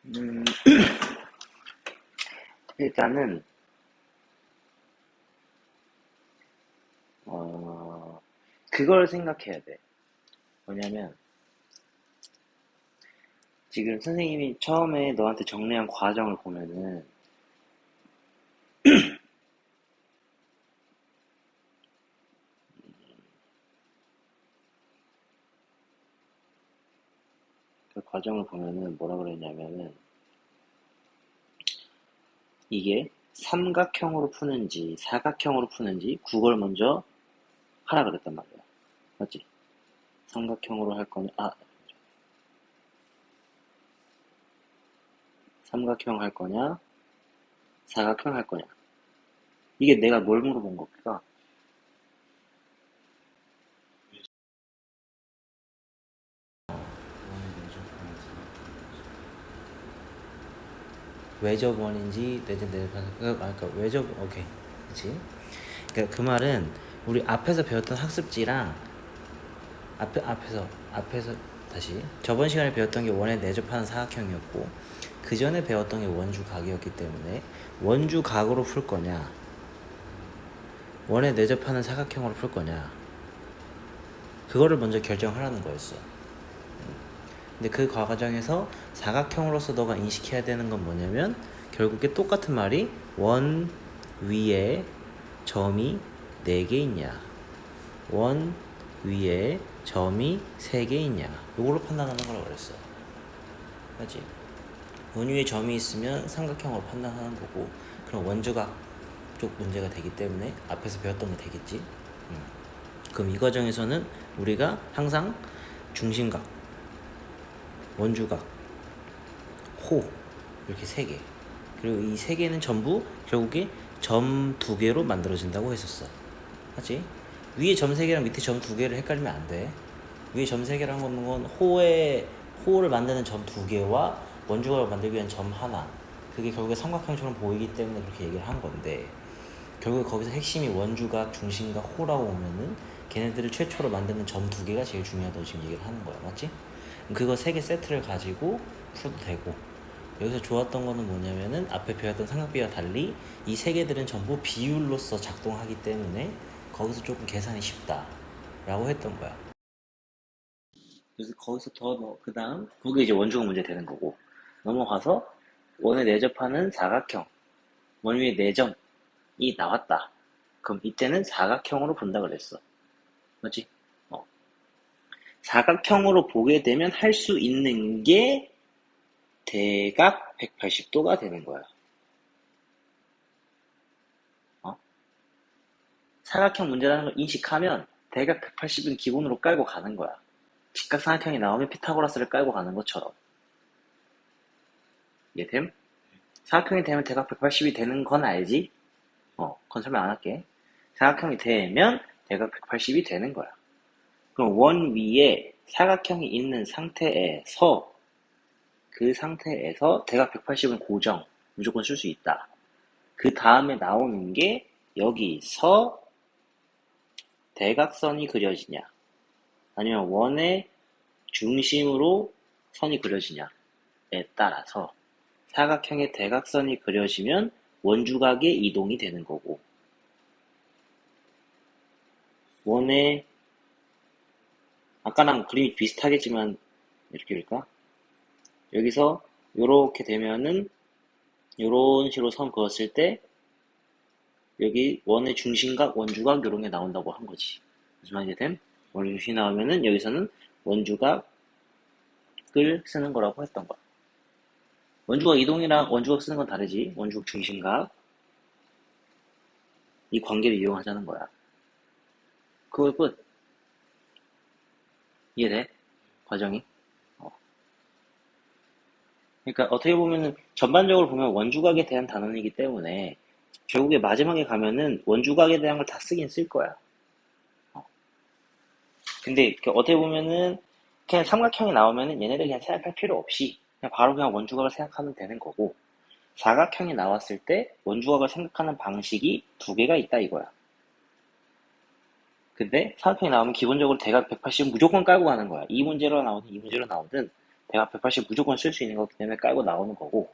음, 일단은, 그걸 생각해야 돼. 뭐냐면, 지금 선생님이 처음에 너한테 정리한 과정을 보면은, 그 과정을 보면은 뭐라 그랬냐면은, 이게 삼각형으로 푸는지, 사각형으로 푸는지, 그걸 먼저 하라 그랬단 말이야. 맞지? 삼각형으로 할 거냐, 삼각형 할 거냐, 사각형 할 거냐. 이게 내가 뭘 물어본 걸까? 외접원인지 그러니까 외접 오케이 그치. 그러니까 그 말은 우리 앞에서 배웠던 학습지랑 앞에서 다시 저번 시간에 배웠던 게 원에 내접하는 사각형이었고 그 전에 배웠던 게 원주각이었기 때문에 원주각으로 풀 거냐 원에 내접하는 사각형으로 풀 거냐 그거를 먼저 결정하라는 거였어. 근데 그 과정에서 사각형으로서 너가 인식해야 되는 건 뭐냐면 결국에 똑같은 말이 원 위에 점이 4개 있냐 원 위에 점이 3개 있냐 이걸로 판단하는 거라고 그랬어. 맞지? 원 위에 점이 있으면 삼각형으로 판단하는 거고 그럼 원주각 쪽 문제가 되기 때문에 앞에서 배웠던 게 되겠지. 그럼 이 과정에서는 우리가 항상 중심각 원주각 호 이렇게 3개 그리고 이 3개는 전부 결국에 점 2개로 만들어진다고 했었어. 맞지? 위에 점 3개랑 밑에 점 2개를 헷갈리면 안 돼. 위에 점 3개라는 건 호를 만드는 점 2개와 원주각을 만들기 위한 점 하나 그게 결국에 삼각형처럼 보이기 때문에 그렇게 얘기를 한 건데 결국에 거기서 핵심이 원주각, 중심각, 호라고 오면은 걔네들을 최초로 만드는 점 2개가 제일 중요하다고 지금 얘기를 하는 거야. 맞지? 그거 3개 세트를 가지고 풀어도 되고 여기서 좋았던 거는 뭐냐면은 앞에 배웠던 삼각비와 달리 이 3개들은 전부 비율로서 작동하기 때문에 거기서 조금 계산이 쉽다 라고 했던 거야. 그래서 거기서 그 다음, 그게 이제 원주각 문제 되는 거고. 넘어가서 원에 내접하는 사각형, 원 위에 4점이 나왔다. 그럼 이때는 사각형으로 본다 그랬어. 맞지? 어. 사각형으로 보게 되면 할 수 있는 게 대각 180도가 되는 거야. 어? 사각형 문제라는 걸 인식하면 대각 180은 기본으로 깔고 가는 거야. 직각삼각형이 나오면 피타고라스를 깔고 가는 것처럼. 이해됨? 사각형이 되면 대각 180이 되는 건 알지? 그건 설명 안 할게. 사각형이 되면 대각 180이 되는 거야. 그럼 원 위에 사각형이 있는 상태에서 그 상태에서 대각 180은 고정, 무조건 쓸 수 있다. 그 다음에 나오는 게 여기서 대각선이 그려지냐 아니면 원의 중심으로 선이 그려지냐에 따라서 사각형의 대각선이 그려지면 원주각의 이동이 되는 거고 원의 아까랑 그림이 비슷하겠지만 이렇게 그릴까? 여기서 요렇게 되면은 요런 식으로 선 그었을 때 여기 원의 중심각, 원주각 요런 게 나온다고 한 거지. 무슨 말인지 됨? 원의 중심이 나오면은 여기서는 원주각을 쓰는 거라고 했던 거야. 원주각 이동이랑 원주각 쓰는 건 다르지. 원주각 중심각 이 관계를 이용하자는 거야. 그걸 끝. 이해돼? 과정이? 어. 그러니까 어떻게 보면은 전반적으로 보면 원주각에 대한 단원이기 때문에 결국에 마지막에 가면은 원주각에 대한 걸 다 쓰긴 쓸 거야. 근데 어떻게 보면은 그냥 삼각형이 나오면은 얘네들 그냥 생각할 필요 없이 그냥 바로 그냥 원주각을 생각하면 되는 거고 사각형이 나왔을 때 원주각을 생각하는 방식이 2개가 있다 이거야. 근데 사각형이 나오면 기본적으로 대각 180은 무조건 깔고 가는 거야. 이 문제로 나오든 이 문제로 나오든 180 무조건 쓸 수 있는 거기 때문에 깔고 나오는 거고,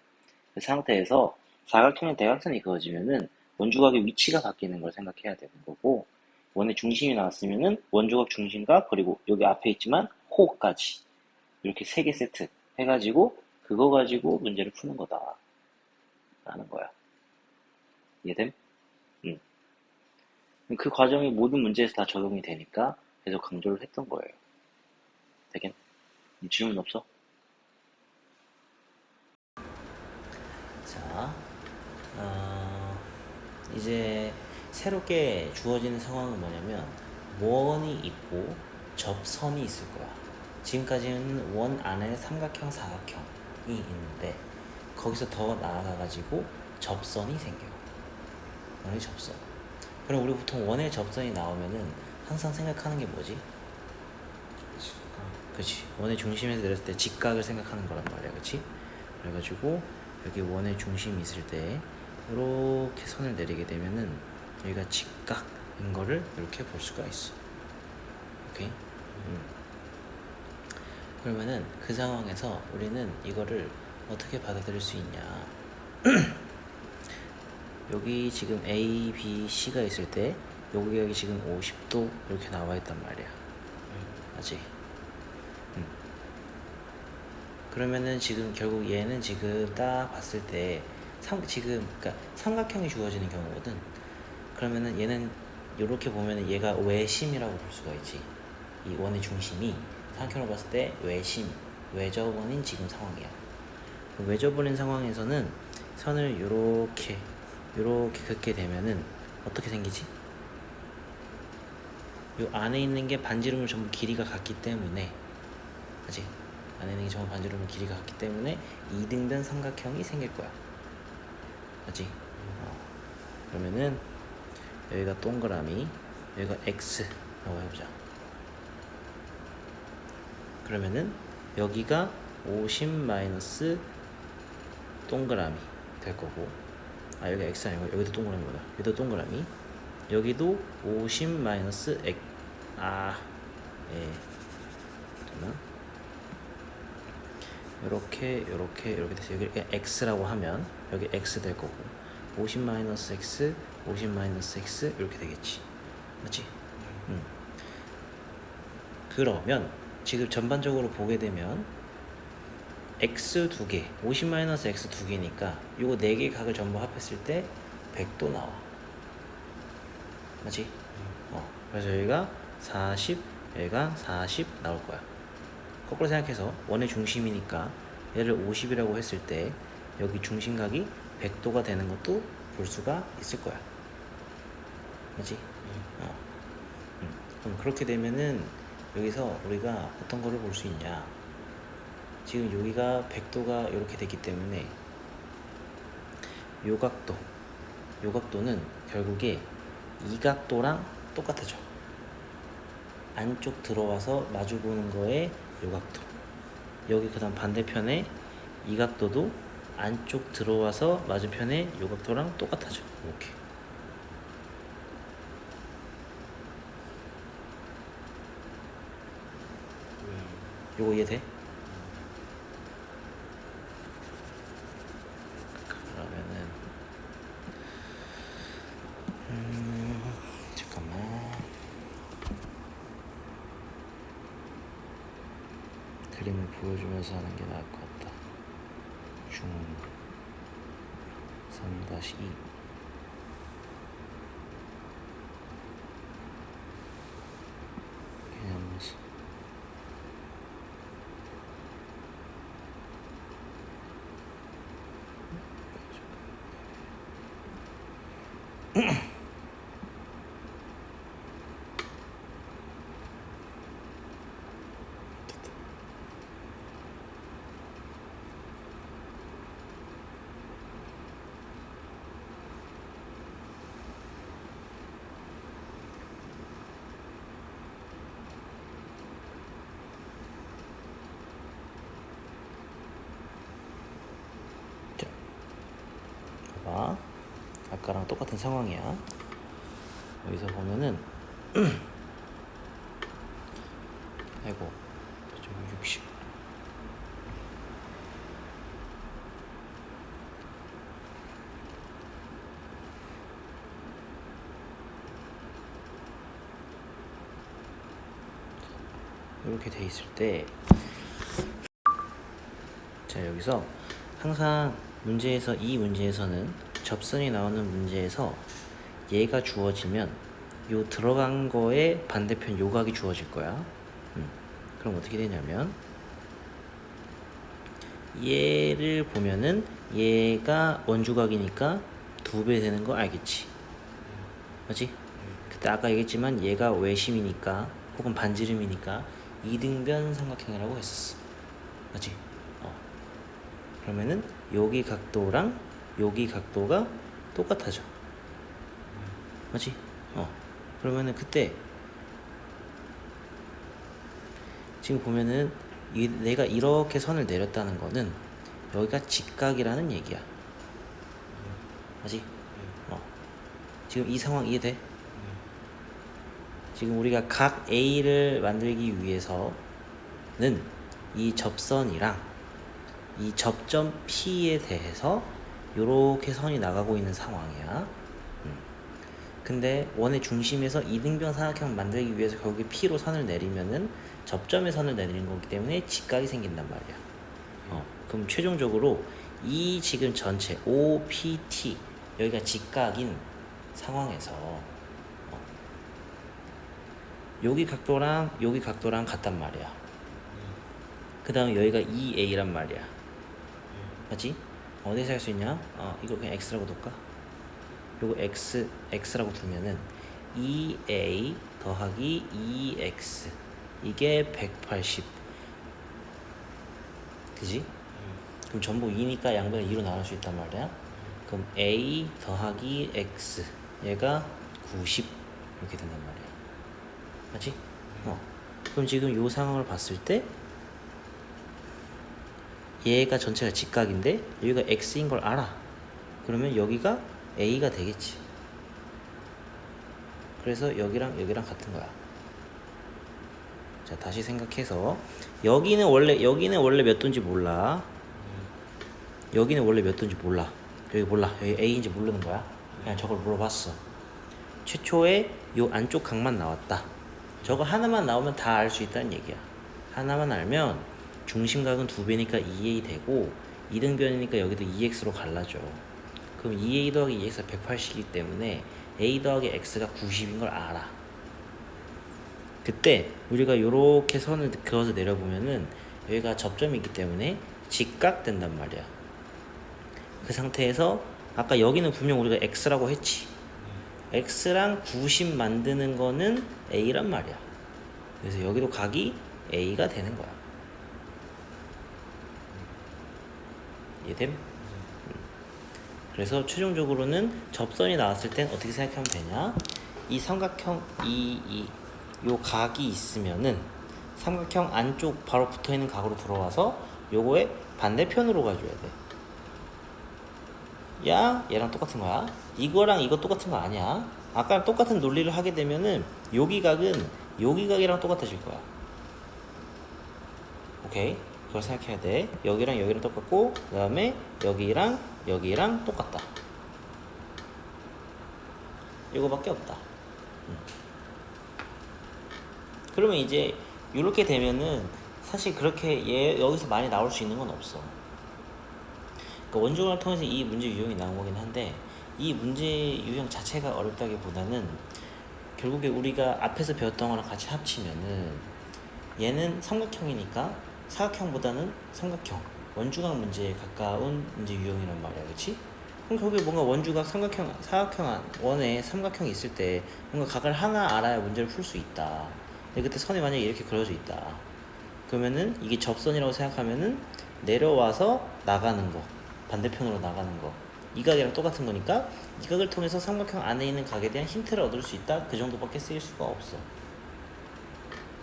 그 상태에서 사각형의 대각선이 그어지면은 원주각의 위치가 바뀌는 걸 생각해야 되는 거고, 원의 중심이 나왔으면은 원주각 중심각, 그리고 여기 앞에 있지만 호까지 이렇게 세 개 세트 해가지고 그거 가지고 문제를 푸는 거다 라는 거야. 이해됨? 응. 그 과정이 모든 문제에서 다 적용이 되니까 계속 강조를 했던 거예요. 되겠? 질문 없어? 자, 이제 새롭게 주어지는 상황은 뭐냐면 원이 있고 접선이 있을 거야. 지금까지는 원 안에 삼각형, 사각형이 있는데 거기서 더 나아가가지고 접선이 생겨. 원의 접선. 그럼 우리 보통 원의 접선이 나오면은 항상 생각하는 게 뭐지? 그치. 원의 중심에서 내렸을 때 직각을 생각하는 거란 말이야. 그치? 그래가지고 여기 원의 중심이 있을 때 이렇게 선을 내리게 되면은 여기가 직각인 거를 이렇게 볼 수가 있어. 오케이? 그러면은 그 상황에서 우리는 이거를 어떻게 받아들일 수 있냐? 여기 지금 A, B, C가 있을 때 여기 지금 50도 이렇게 나와 있단 말이야. 맞지? 그러면은 지금 결국 얘는 지금 딱 봤을 때 지금 그러니까 삼각형이 주어지는 경우거든. 그러면은 얘는 이렇게 보면은 얘가 외심이라고 볼 수가 있지. 이 원의 중심이 삼각형으로 봤을 때 외접원인 지금 상황이야. 외접원인 상황에서는 선을 이렇게 긋게 되면은 어떻게 생기지? 이 안에 있는 게 반지름을 전부 길이가 같기 때문에, 그치? 안에 있는 게 전부 반지름을 길이가 같기 때문에 이등변 삼각형이 생길 거야. 그치? 그러면은 여기가 동그라미, 여기가 X라고 해보자. 그러면은 여기가 50 마이너스 동그라미 될 거고, 여기가 X 아니고 여기도 동그라미보다 여기도 동그라미, 여기도 50 마이너스 X. 예. 잠깐만. 이렇게 돼서 여기 X라고 하면 여기 X 될 거고, 50 마이너스 X, 50 마이너스 X 이렇게 되겠지. 맞지? 그러면 지금 전반적으로 보게 되면 X 두 개, 50 마이너스 X 두 개니까 요거 네 개 각을 전부 합했을 때 100도 나와. 맞지? 그래서 여기가 40, 여기가 40 나올 거야. 거꾸로 생각해서 원의 중심이니까 얘를 50이라고 했을 때 여기 중심각이 100도가 되는 것도 볼 수가 있을 거야. 맞지? 그럼 그렇게 되면은 여기서 우리가 어떤 거를 볼 수 있냐? 지금 여기가 100도가 이렇게 됐기 때문에 요각도는 결국에 이 각도랑 똑같아져. 안쪽 들어와서 마주보는 거에 요각도. 여기 그 다음 반대편에 이 각도도 안쪽 들어와서 맞은편에 요각도랑 똑같아져. 이렇게. 요거 이해돼? 그러면은 잠깐만. 그림을 보여주면서 하는 게 나을 것 같다. 중 3-2 그냥 모습. 봐봐. 아까랑 똑같은 상황이야. 여기서 보면은 아이고 60 이렇게 돼 있을 때, 자 여기서 항상 문제에서, 이 문제에서는 접선이 나오는 문제에서 얘가 주어지면 요 들어간 거에 반대편 요각이 주어질 거야. 그럼 어떻게 되냐면 얘를 보면은 얘가 원주각이니까 2배 되는 거 알겠지? 맞지? 그때 아까 얘기했지만 얘가 외심이니까 혹은 반지름이니까 이등변 삼각형이라고 했었어. 맞지? 그러면은 여기 각도랑 여기 각도가 똑같아져. 맞지? 그러면은 그때 지금 보면은 내가 이렇게 선을 내렸다는 거는 여기가 직각이라는 얘기야. 맞지? 지금 이 상황 이해돼? 지금 우리가 각 A를 만들기 위해서는 이 접선이랑 이 접점 P에 대해서 요렇게 선이 나가고 있는 상황이야. 근데 원의 중심에서 이등변 삼각형 만들기 위해서 결국에 P로 선을 내리면은 접점에 선을 내리는 거기 때문에 직각이 생긴단 말이야. 그럼 최종적으로 이 지금 전체 OPT 여기가 직각인 상황에서 여기 각도랑 같단 말이야. 그 다음에 여기가 2A란 말이야. 맞지? 어디서 할 수 있냐? 이거 그냥 X라고 둘까? 요거 X라고 두면은 2A 더하기 2X 이게 180. 그지? 그럼 전부 2니까 양변을 2로 나눌 수 있단 말이야. 그럼 A 더하기 X 얘가 90 이렇게 된단 말이야. 맞지? 그럼 지금 요 상황을 봤을 때 얘가 전체가 직각인데 여기가 X인 걸 알아. 그러면 여기가 A가 되겠지. 그래서 여기랑 같은 거야. 자, 다시 생각해서 여기는 원래 몇 도인지 몰라. 여기는 원래 몇 도인지 몰라. 여기 몰라. 여기 A인지 모르는 거야. 그냥 저걸 물어봤어. 최초에 요 안쪽 각만 나왔다. 저거 하나만 나오면 다 알 수 있다는 얘기야. 하나만 알면 중심각은 2배니까 2A 되고 이등변이니까 여기도 2X로 갈라져. 그럼 2A 더하기 2X가 180이기 때문에 A 더하기 X가 90인 걸 알아. 그때 우리가 요렇게 선을 그어서 내려보면은 여기가 접점이기 때문에 직각된단 말이야. 그 상태에서 아까 여기는 분명 우리가 X라고 했지. X랑 90 만드는 거는 A란 말이야. 그래서 여기도 각이 A가 되는 거야. 이해됨? 그래서 최종적으로는 접선이 나왔을 땐 어떻게 생각하면 되냐? 이 삼각형 요 각이 있으면은 삼각형 안쪽 바로 붙어있는 각으로 들어와서 요거의 반대편으로 가줘야 돼. 야, 얘랑 똑같은 거야. 이거랑 이거 똑같은 거 아니야. 아까랑 똑같은 논리를 하게 되면은 여기 각은 여기 각이랑 똑같아질 거야. 오케이? 그걸 생각해야 돼. 여기랑 여기랑 똑같고 그 다음에 여기랑 똑같다. 이거밖에 없다. 그러면 이제 이렇게 되면은 사실 그렇게 여기서 많이 나올 수 있는 건 없어. 그러니까 원주각을 통해서 이 문제 유형이 나온 거긴 한데 이 문제 유형 자체가 어렵다기보다는 결국에 우리가 앞에서 배웠던 거랑 같이 합치면은 얘는 삼각형이니까 사각형보다는 삼각형, 원주각 문제에 가까운 문제 유형이란 말이야. 그치? 그럼 거기에 뭔가 원주각, 삼각형, 사각형, 원에 삼각형이 있을 때 뭔가 각을 하나 알아야 문제를 풀 수 있다. 근데 그때 선이 만약에 이렇게 그려져 있다. 그러면은 이게 접선이라고 생각하면은 내려와서 나가는 거, 반대편으로 나가는 거, 이 각이랑 똑같은 거니까 이 각을 통해서 삼각형 안에 있는 각에 대한 힌트를 얻을 수 있다. 그 정도밖에 쓰일 수가 없어.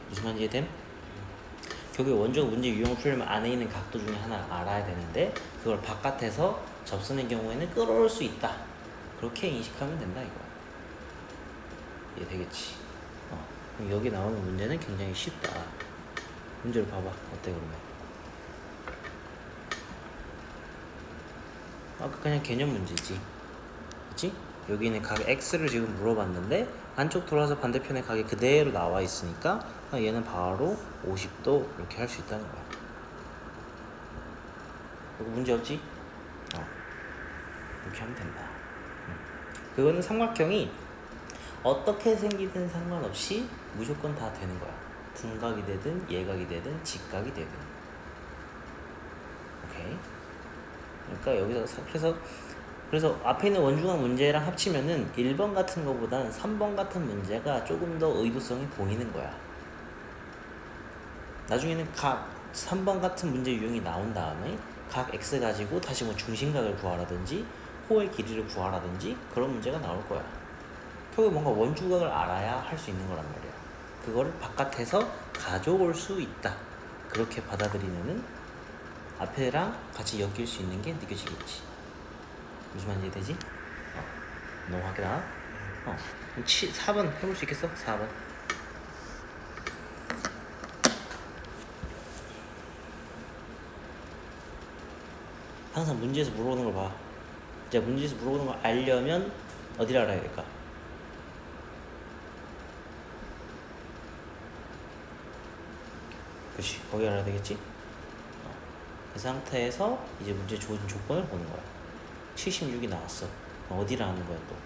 무슨 말인지 이해됨? 결국에 원주각 문제 유형을 풀려면 안에 있는 각도 중에 하나를 알아야 되는데 그걸 바깥에서 접선의 경우에는 끌어올 수 있다. 그렇게 인식하면 된다 이거야. 이해되겠지? 그럼 여기 나오는 문제는 굉장히 쉽다. 문제를 봐봐. 어때 그러면? 아까 그냥 개념 문제지. 그치? 여기 있는 각 X를 지금 물어봤는데 안쪽 돌아서 반대편에 각이 그대로 나와 있으니까 얘는 바로 50도 이렇게 할 수 있다는 거야. 이거 문제 없지? 이렇게 하면 된다. 그거는 삼각형이 어떻게 생기든 상관없이 무조건 다 되는 거야. 등각이 되든 예각이 되든 직각이 되든. 오케이. 그러니까 여기서 그래서 앞에 있는 원중함 문제랑 합치면은 1번 같은 거보단 3번 같은 문제가 조금 더 의도성이 보이는 거야. 나중에는 각 3번 같은 문제 유형이 나온 다음에 각 x 가지고 다시 뭐 중심각을 구하라든지 호의 길이를 구하라든지 그런 문제가 나올 거야. 결국 뭔가 원주각을 알아야 할 수 있는 거란 말이야. 그거를 바깥에서 가져올 수 있다. 그렇게 받아들이면은 앞에랑 같이 엮일 수 있는 게 느껴지겠지. 무슨 말인지 되지? 넘어가게나. 4번 해볼 수 있겠어? 4번. 항상 문제에서 물어보는 걸 봐. 이제 문제에서 물어보는 걸 알려면 어디를 알아야 될까? 그렇지, 거기 알아야 되겠지? 그 상태에서 이제 문제 주어진 조건을 보는 거야. 76이 나왔어. 어디를 아는 거야 또?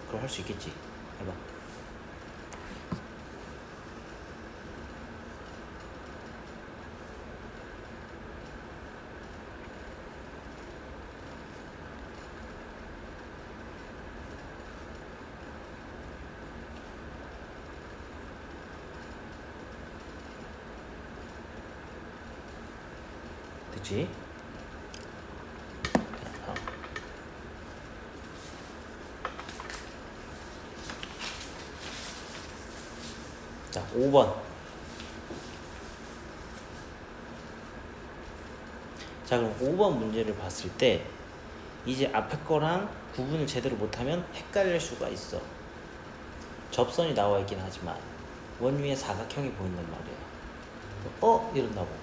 그럼 할 수 있겠지. 해봐. 됐지? 자, 5번. 자, 그럼 5번 문제를 봤을 때 이제 앞에 거랑 구분을 제대로 못하면 헷갈릴 수가 있어. 접선이 나와 있긴 하지만 원위에 사각형이 보인단 말이야. 이런다고.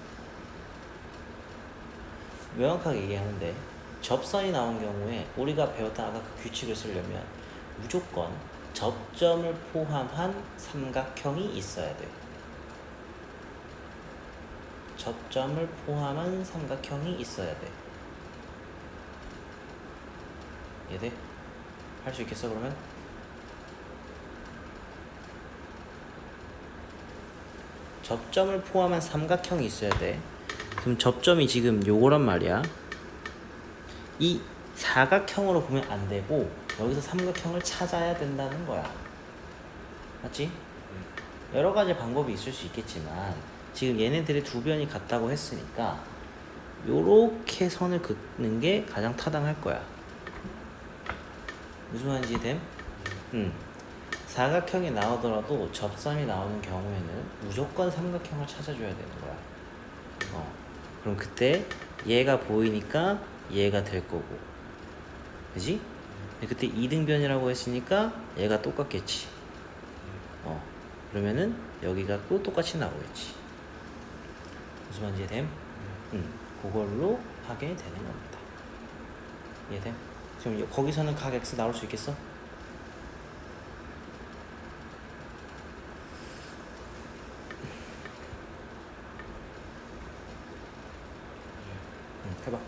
명확하게 얘기하는데 접선이 나온 경우에 우리가 배웠던 아까 그 규칙을 쓰려면 무조건 접점을 포함한 삼각형이 있어야 돼. 접점을 포함한 삼각형이 있어야 돼. 이해돼? 할 수 있겠어 그러면? 접점을 포함한 삼각형이 있어야 돼. 그럼 접점이 지금 요거란 말이야. 이 사각형으로 보면 안 되고 여기서 삼각형을 찾아야 된다는 거야. 맞지? 여러 가지 방법이 있을 수 있겠지만 지금 얘네들의 두 변이 같다고 했으니까 요렇게 선을 긋는 게 가장 타당할 거야. 무슨 말인지 됨? 사각형이 나오더라도 접선이 나오는 경우에는 무조건 삼각형을 찾아줘야 되는 거야. 그럼 그때 얘가 보이니까 얘가 될 거고, 그지? 그때 이등변이라고 했으니까 얘가 똑같겠지. 그러면은 여기가 또 똑같이 나오겠지. 무슨 말인지 됨? 그걸로 하게 되는 겁니다. 이해됨? 지금 거기서는 각 x 나올 수 있겠어? 해봐.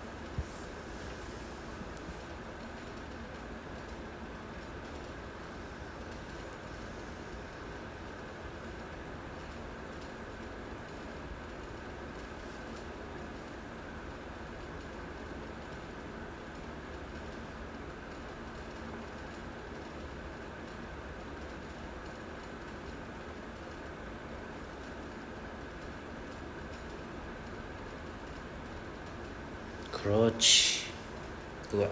그렇지. 그거야.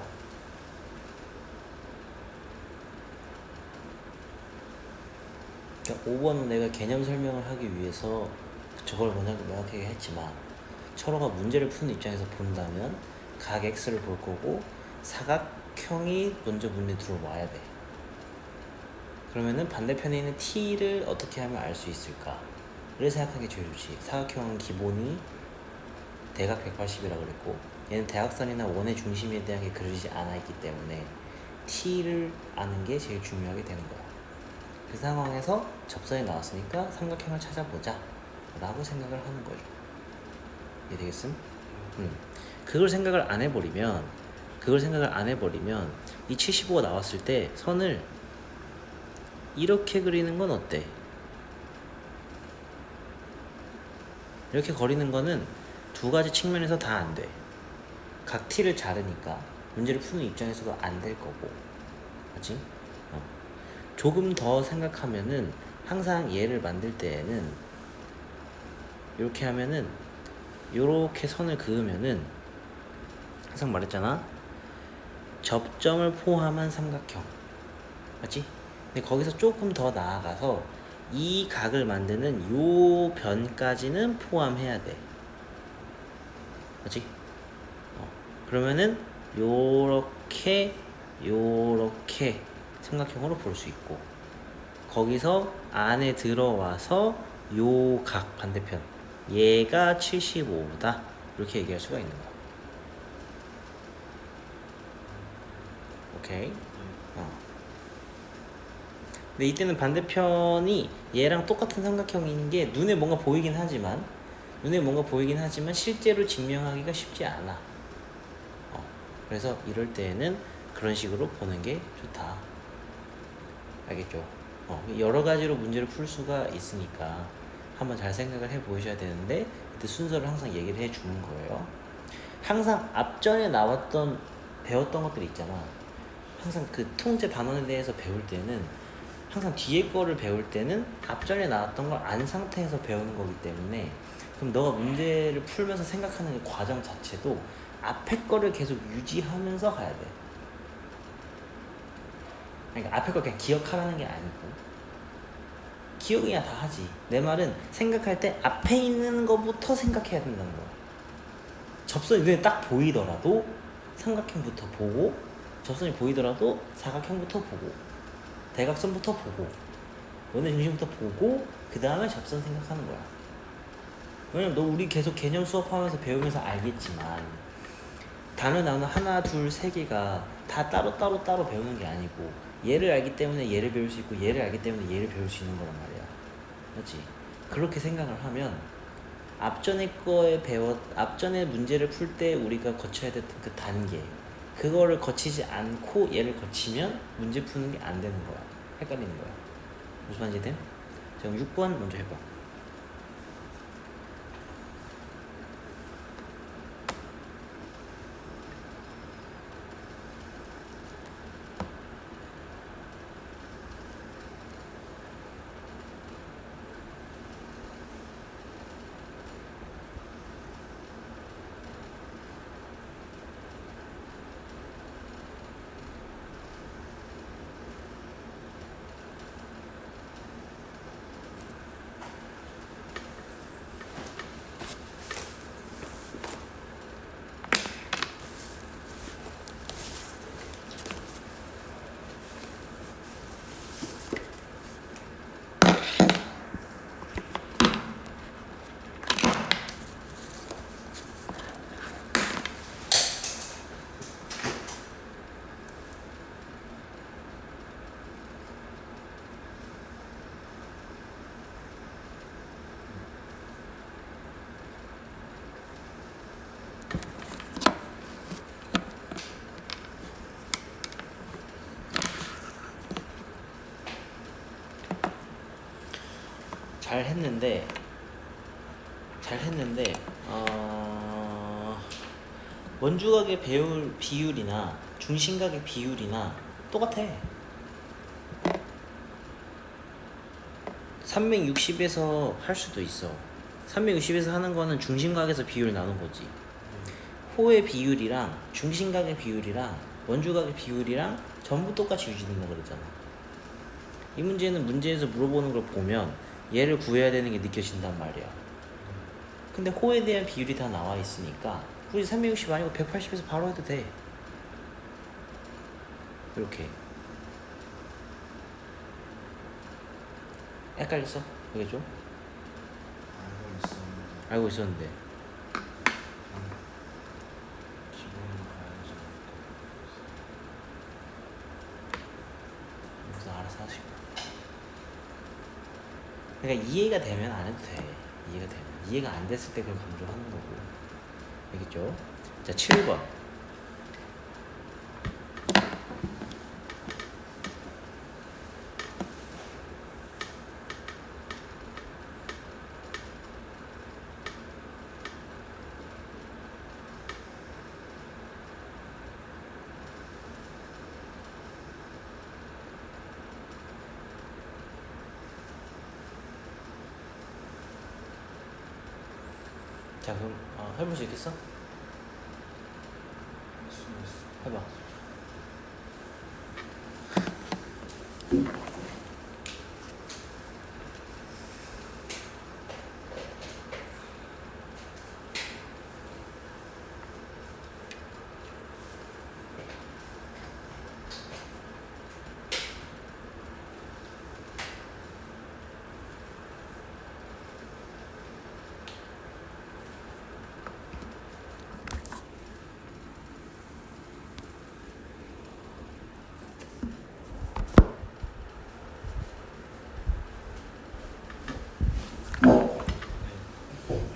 그러니까 5번은 내가 개념 설명을 하기 위해서 저걸 먼저 명확하게 했지만 철호가 문제를 푸는 입장에서 본다면 각 x를 볼 거고 사각형이 먼저 문제 들어와야 돼. 그러면은 반대편에 있는 t를 어떻게 하면 알 수 있을까를 생각하는 게 제일 좋지. 사각형은 기본이 대각 180이라고 그랬고 얘는 대각선이나 원의 중심에 대한 게 그려지지 않아 있기 때문에 t를 아는 게 제일 중요하게 되는 거야. 그 상황에서 접선이 나왔으니까 삼각형을 찾아보자 라고 생각을 하는 거예요. 이해되겠음? 그걸 생각을 안 해버리면 이 75가 나왔을 때 선을 이렇게 그리는 건 어때? 이렇게 그리는 거는 두 가지 측면에서 다 안 돼. 각 t를 자르니까 문제를 푸는 입장에서도 안 될 거고, 맞지? 조금 더 생각하면은 항상 얘를 만들 때에는 이렇게 하면은 이렇게 선을 그으면은 항상 말했잖아. 접점을 포함한 삼각형, 맞지? 근데 거기서 조금 더 나아가서 이 각을 만드는 요 변까지는 포함해야 돼, 맞지? 그러면은 요렇게 삼각형으로 볼 수 있고, 거기서 안에 들어와서 요 각 반대편 얘가 75다 이렇게 얘기할 수가 있는 거야. 오케이. 근데 이때는 반대편이 얘랑 똑같은 삼각형인 게 눈에 뭔가 보이긴 하지만 실제로 증명하기가 쉽지 않아. 그래서 이럴 때에는 그런 식으로 보는 게 좋다. 알겠죠? 여러 가지로 문제를 풀 수가 있으니까 한번 잘 생각을 해 보셔야 되는데, 그때 순서를 항상 얘기를 해 주는 거예요. 항상 앞전에 배웠던 것들 있잖아. 항상 그 통제 단원에 대해서 배울 때는 항상 뒤에 거를 배울 때는 앞전에 나왔던 걸 안 상태에서 배우는 거기 때문에, 그럼 너가 문제를 풀면서 생각하는 그 과정 자체도 앞에 거를 계속 유지하면서 가야 돼. 그러니까 앞에 거 그냥 기억하라는 게 아니고, 기억이야 다 하지. 내 말은 생각할 때 앞에 있는 거부터 생각해야 된다는 거야. 접선이 눈에 딱 보이더라도 삼각형부터 보고, 접선이 보이더라도 사각형부터 보고, 대각선부터 보고, 원의 중심부터 보고, 그 다음에 접선 생각하는 거야. 왜냐면 우리 계속 개념 수업하면서 배우면서 알겠지만, 단어 하나, 둘, 세 개가 다 따로 배우는 게 아니고, 얘를 알기 때문에 얘를 배울 수 있고, 얘를 알기 때문에 얘를 배울 수 있는 거란 말이야. 그렇지? 그렇게 생각을 하면 앞전에 문제를 풀 때 우리가 거쳐야 됐던 그 단계, 그거를 거치지 않고 얘를 거치면 문제 푸는 게 안 되는 거야. 헷갈리는 거야. 무슨 말인지 돼? 자, 그럼 6번 먼저 해봐. 잘 했는데 원주각의 비율이나 중심각의 비율이나 똑같아. 360에서 할 수도 있어. 360에서 하는 거는 중심각에서 비율을 나눈 거지. 호의 비율이랑 중심각의 비율이랑 원주각의 비율이랑 전부 똑같이 유지된다 그랬잖아. 이 문제는 문제에서 물어보는 걸 보면 얘를 구해야 되는 게 느껴진단 말이야. 근데 호에 대한 비율이 다 나와 있으니까 굳이 360 아니고 180에서 바로 해도 돼. 이렇게. 헷갈렸어? 그겠죠? 알고 있었는데. 그러니까 이해가 되면 안 해도 돼. 이해가 되면. 이해가 안 됐을 때 그걸 강조하는 거고. 알겠죠? 자, 7번. 자, 그럼 해볼 수 있겠어? 해봐.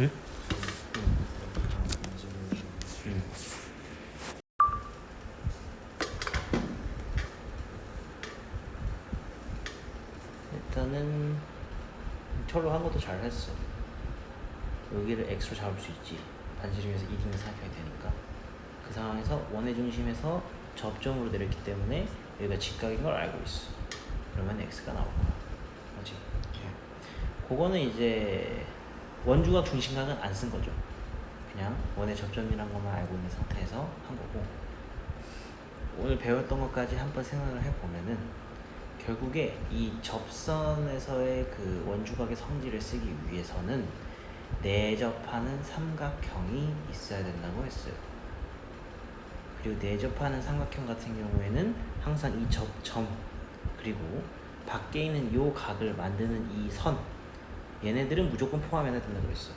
응? 일단은 철로 한 것도 잘 했어. 여기를 x로 잡을 수 있지. 반지름에서 1인을 생각해야 되니까. 그 상황에서 원의 중심에서 접점으로 내렸기 때문에 여기가 직각인 걸 알고 있어. 그러면 x가 나올 거야. 맞지? 그거는 이제 원주각 중심각은 안 쓴 거죠. 그냥 원의 접점이란 것만 알고 있는 상태에서 한 거고, 오늘 배웠던 것까지 한번 생각을 해보면은 결국에 이 접선에서의 그 원주각의 성질을 쓰기 위해서는 내접하는 삼각형이 있어야 된다고 했어요. 그리고 내접하는 삼각형 같은 경우에는 항상 이 접점 그리고 밖에 있는 요 각을 만드는 이 선, 얘네들은 무조건 포함해야 된다고 했어.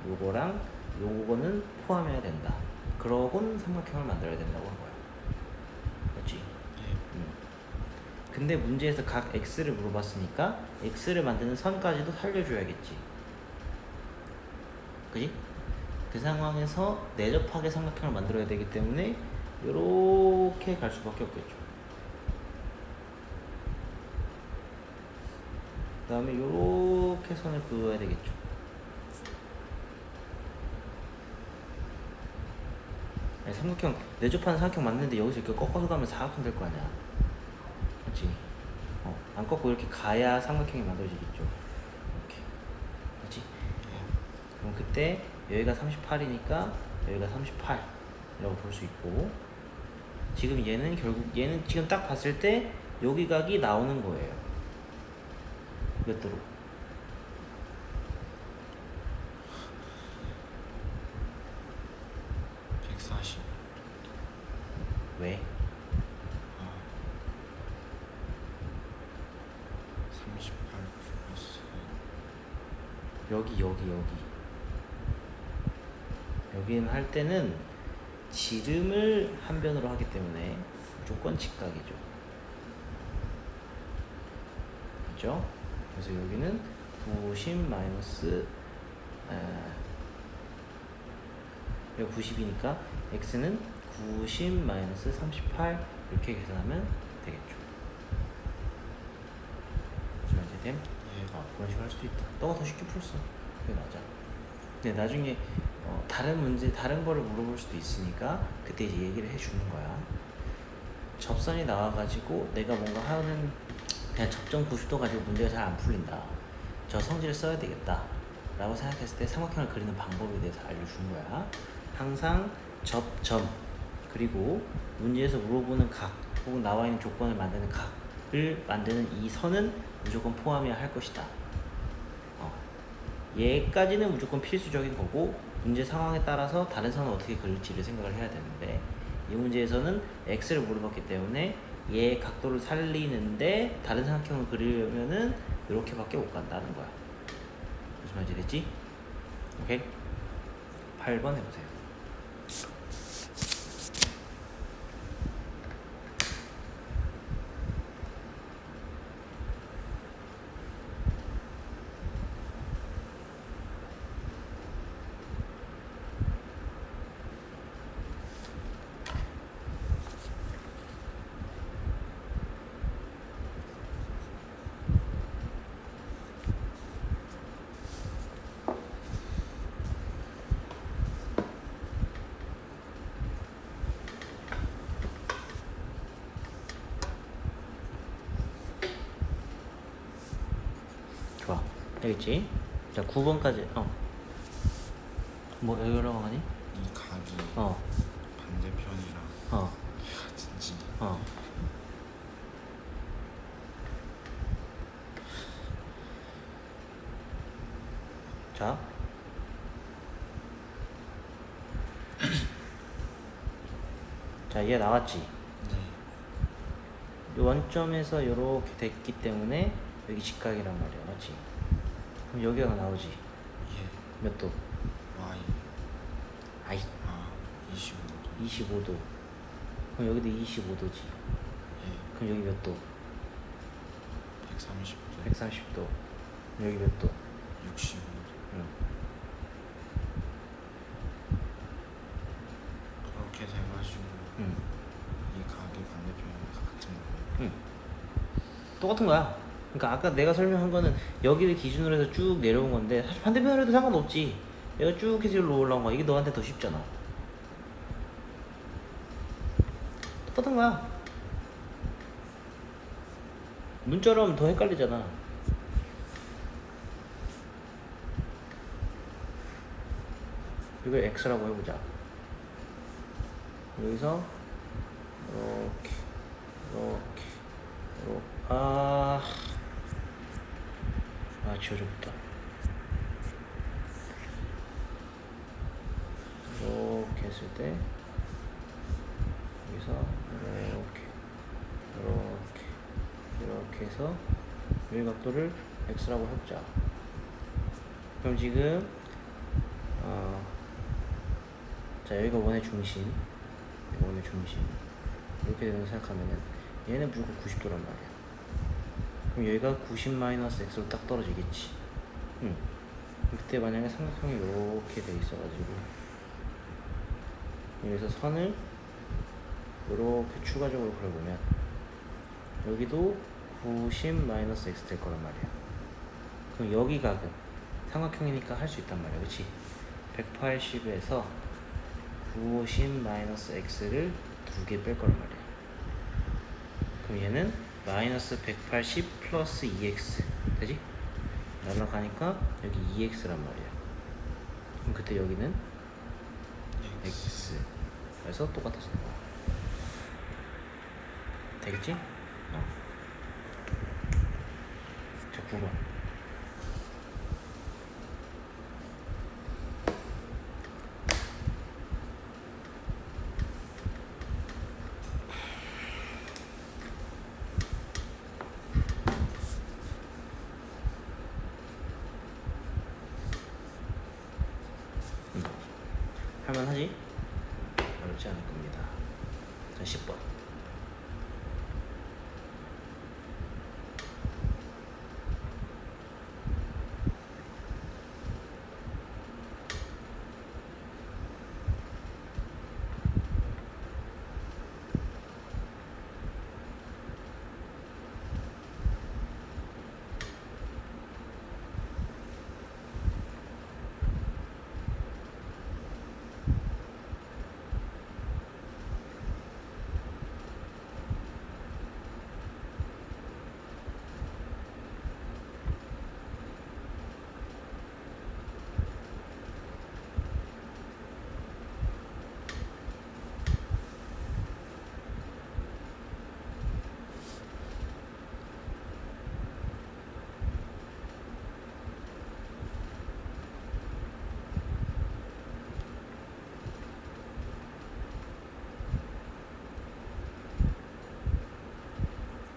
요거랑 요거는 포함해야 된다. 그러고는 삼각형을 만들어야 된다고 한 거야. 맞지? 근데 문제에서 각 x를 물어봤으니까 x를 만드는 선까지도 살려줘야겠지. 그지? 그 상황에서 내접하게 삼각형을 만들어야 되기 때문에 요렇게 갈 수밖에 없겠죠. 그 다음에 요렇게 선을 그어야 되겠죠. 아니, 삼각형 내접하는 삼각형 맞는데 여기서 이렇게 꺾어서 가면 사각형 될 거 아니야. 그렇지? 안 꺾고 이렇게 가야 삼각형이 만들어지겠죠. 이렇게. 그렇지? 그럼 그때 여기가 38이니까 여기가 38이라고 볼 수 있고, 지금 얘는 결국 얘는 지금 딱 봤을 때 여기 각이 나오는 거예요. 몇 도로? 140. 왜? 38 플러스 여기 여기는 할 때는 지름을 한 변으로 하기 때문에 무조건 직각이죠. 그죠? 그래서 여기는 90 마이너스 여기 90이니까 x는 90 마이너스 38 이렇게 계산하면 되겠죠. 무슨 말인지 됨? 그런 식으로 할 수도 있다. 너가 더 쉽게 풀었어. 그게 맞아. 근데 나중에 다른 문제, 다른 거를 물어볼 수도 있으니까 그때 이제 얘기를 해주는 거야. 접선이 나와가지고 내가 뭔가 하는 그냥 접점 90도 가지고 문제가 잘 안 풀린다. 저 성질을 써야 되겠다. 라고 생각했을 때 삼각형을 그리는 방법에 대해서 알려주는 거야. 항상 접점 그리고 문제에서 물어보는 각 혹은 나와 있는 조건을 만드는 각을 만드는 이 선은 무조건 포함해야 할 것이다. 얘까지는 무조건 필수적인 거고, 문제 상황에 따라서 다른 선을 어떻게 그릴지를 생각을 해야 되는데, 이 문제에서는 x를 물어봤기 때문에 얘 각도를 살리는데 다른 삼각형을 그리려면은 이렇게밖에 못 간다는 거야. 무슨 말인지 됐지? 오케이? 8번 해보세요. 여기 있지? 자, 9번까지. 뭐 여기로 가니? 이 각이 어. 반대편이랑 어. 같은지. 어. 자. 자, 얘 나왔지? 네. 이 원점에서 이렇게 됐기 때문에 여기 직각이란 말이야, 맞지? 그럼 여기가 나오지? 예. 몇 도? Y. 아이, 25도. 25도. 그럼 여기도 25도지. 예. 그럼 여기 몇 도? 130도. 130도. 여기 몇 도? 65도. 응. 그렇게 돼가지고 응. 이 각이 반대편이랑 같은 거예요. 응. 똑같은 거야. 그러니까 아까 내가 설명한 거는 여기를 기준으로 해서 쭉 내려온 건데 사실 반대편으로 해도 상관없지. 얘가 쭉 해서 여기로 올라온 거야. 이게 너한테 더 쉽잖아. 똑같은 거야. 문자로 하면 더 헷갈리잖아. 이걸 x라고 해보자. 여기서 이렇게 이렇게 이렇게 지워졌다. 이렇게 했을 때 여기서 이렇게 이렇게 이렇게 해서 이 각도를 x라고 해보자. 그럼 지금 자, 여기가 원의 중심, 원의 중심 이렇게 되는 거 생각하면은 얘는 무조건 90도란 말이야. 그럼 여기가 90-x로 딱 떨어지겠지. 응. 그때 만약에 삼각형이 이렇게 돼 있어가지고 여기서 선을 이렇게 추가적으로 그려보면 여기도 90-x 될 거란 말이야. 그럼 여기 각은 삼각형이니까 할 수 있단 말이야, 그렇지? 180에서 90-x를 두 개 뺄 거란 말이야. 그럼 얘는 마이너스 180 플러스 2x 되지? 날라가니까 여기 2x란 말이야. 그럼 그때 여기는 x. 그래서 똑같아지는 거야. 되겠지? 자, 9번. 할만하지? 어렵지 않을 겁니다. 자, 10번.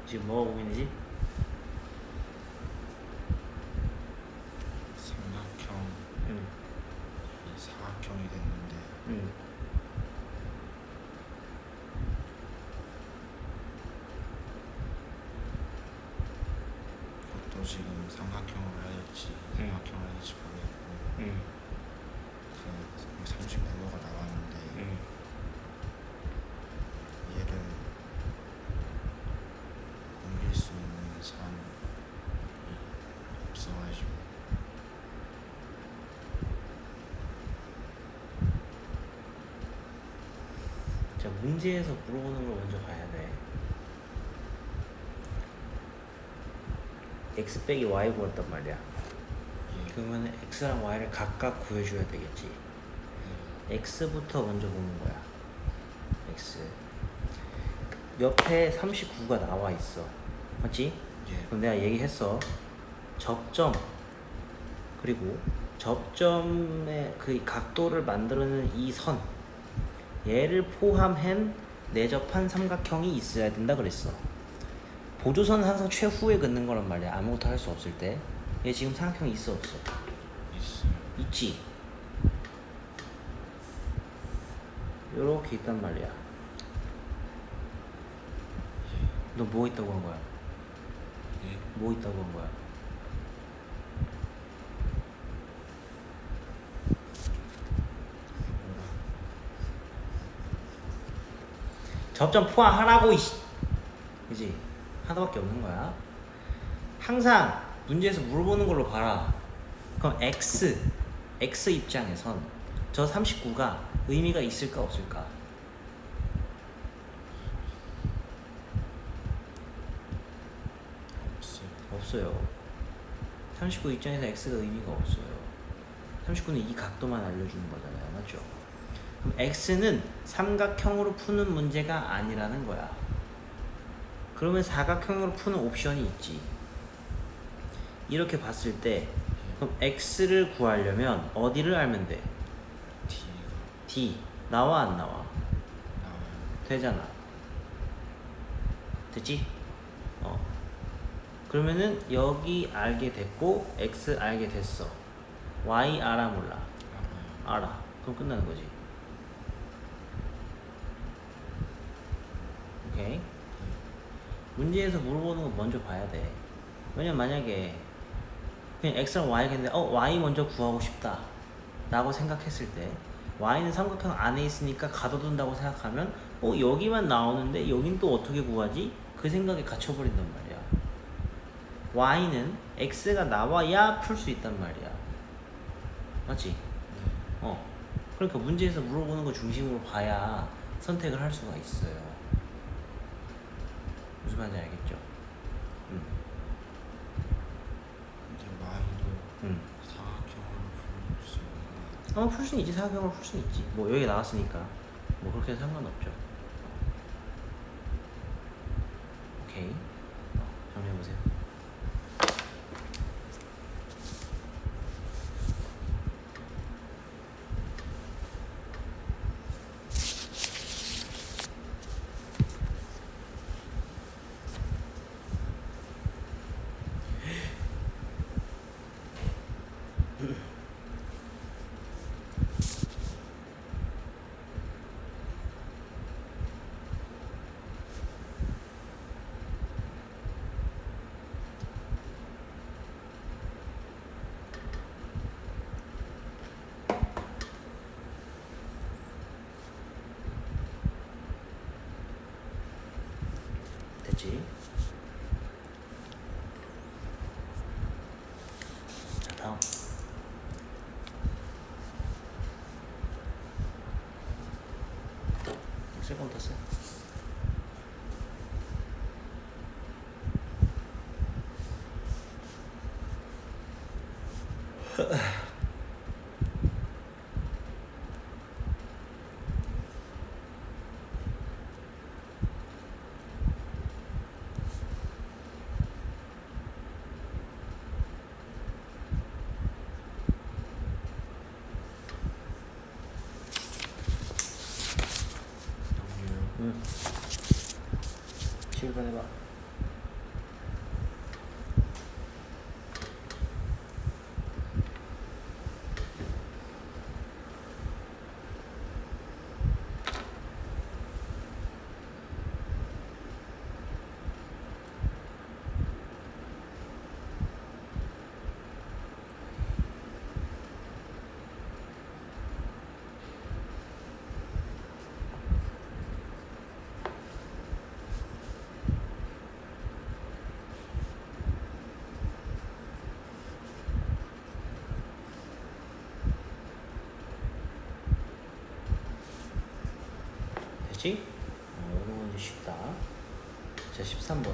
지금 뭐가 고민이지? 삼각형 응. 이 사각형이 됐는데 응. 그것도 지금 삼각형을 해야 될지 삼각형을 해야 될지 모르겠고 응. 그 39도가 나왔는데 응. 얘를 옮길 수 있는 사람이 없어가지고 자, 문제에서 물어보는 걸 먼저 봐야 돼. x 빼기 y 구했단 말이야. 그러면 x랑 y를 각각 구해줘야 되겠지. x부터 먼저 보는 거야. x 옆에 39가 나와 있어. 맞지? 예. 그럼 내가 얘기했어. 접점 그리고 접점의 그 각도를 만들어내는 이 선, 얘를 포함한 내접한 삼각형이 있어야 된다 그랬어. 보조선은 항상 최후에 긋는 거란 말이야. 아무것도 할 수 없을 때. 얘 지금 삼각형이 있어 없어? 있어요. 있지. 요렇게 있단 말이야. 너 뭐 있다고 한 거야? 예. 뭐 있다고 한 거야? 접점 포함하라고 이씨. 그지? 하나밖에 없는 거야. 항상 문제에서 물어보는 걸로 봐라. 그럼 x 입장에선 저 39가 의미가 있을까 없을까? 없어요. 없어요. 39 입장에서 x가 의미가 없어요. 39는 이 각도만 알려주는 거잖아요. 맞죠? 그럼 x는 삼각형으로 푸는 문제가 아니라는 거야. 그러면 사각형으로 푸는 옵션이 있지. 이렇게 봤을 때 그럼 x를 구하려면 어디를 알면 돼? D가 d. 나와 안 나와? 나와요. 되잖아. 됐지? 그러면은 여기 알게 됐고 x 알게 됐어. y 알아 몰라? 알아요. 알아. 그럼 끝나는 거지. 오케이? 문제에서 물어보는 거 먼저 봐야 돼. 왜냐면 만약에 그냥 x랑 y가 있는데 y 먼저 구하고 싶다 라고 생각했을 때 y는 삼각형 안에 있으니까 가둬둔다고 생각하면 여기만 나오는데 여긴 또 어떻게 구하지? 그 생각에 갇혀버린단 말이야. y는 x가 나와야 풀 수 있단 말이야. 맞지? 네. 그러니까 문제에서 물어보는 거 중심으로 봐야 선택을 할 수가 있어요. 무슨 말인지 알겠죠? 근데 Y도 응. 사각형으로 풀 수 있는 풀 수는 있지. 사각형으로 풀 수는 있지. 뭐 여기 나왔으니까 뭐 그렇게 해도 상관없죠. 오케이. 정리해보세요. 됐지? 자, 다음. 쓸 거면 다 써. 정규. 11번 해봐. 됐지? 이런 건 이제 쉽다. 자, 13번.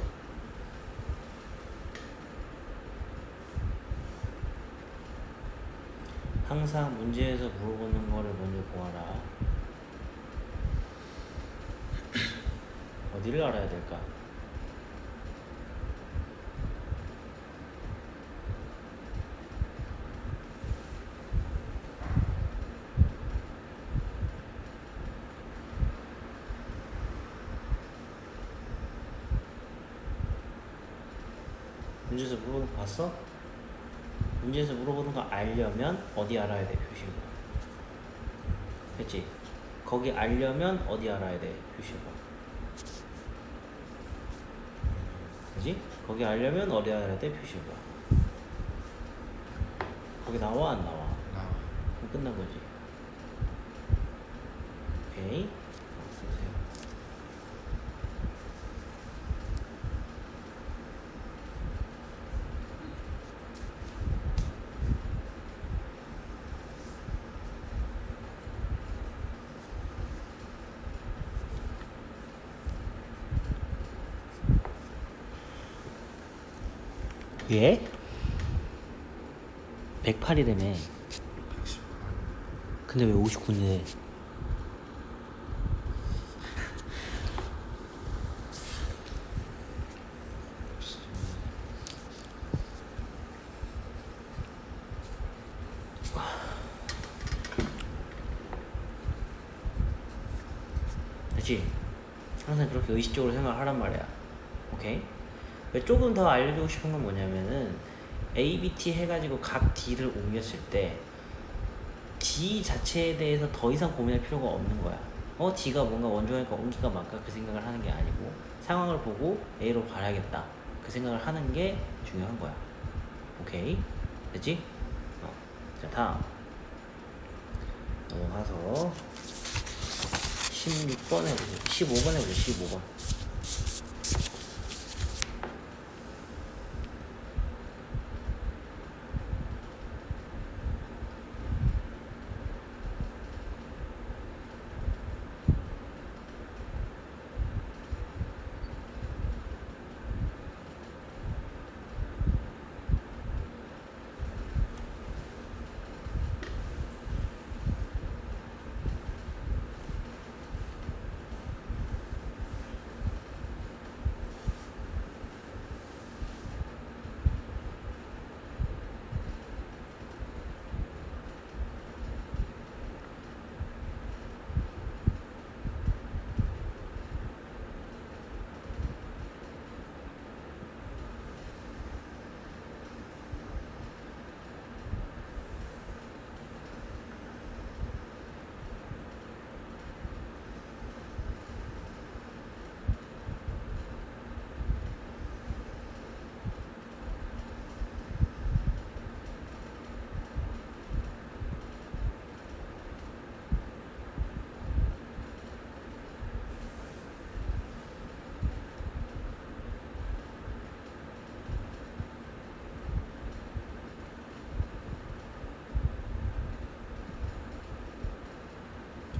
항상 문제에서 물어보는 거를 먼저 보아라. 어디를 알아야 될까? 문제에서 물어보는 거 봤어? 문제에서 물어보는 거 알려면 어디 알아야 돼? 표시고. 했지? 거기 알려면 어디 알아야 돼? 표시고. 그지? 거기 알려면 어디 알아야 돼? 표시고. 거기 나와 안 나와? 나와. 그럼 끝난 거지. 오케이. 쓰세요. 예? 108이라며. 118. 근데 왜 59인데? 그치? 항상 그렇게 의식적으로 생각하란 말이야. 오케이? 조금 더 알려주고 싶은 건 뭐냐면은 A, B, T 해가지고 각 D를 옮겼을 때 D 자체에 대해서 더 이상 고민할 필요가 없는 거야. D가 뭔가 원조니까 옮기가 맞까 그 생각을 하는 게 아니고 상황을 보고 A로 가야겠다 그 생각을 하는 게 중요한 거야. 오케이? 됐지? 자, 다음 넘어가서 16번 해보자. 15번 해보자. 15번.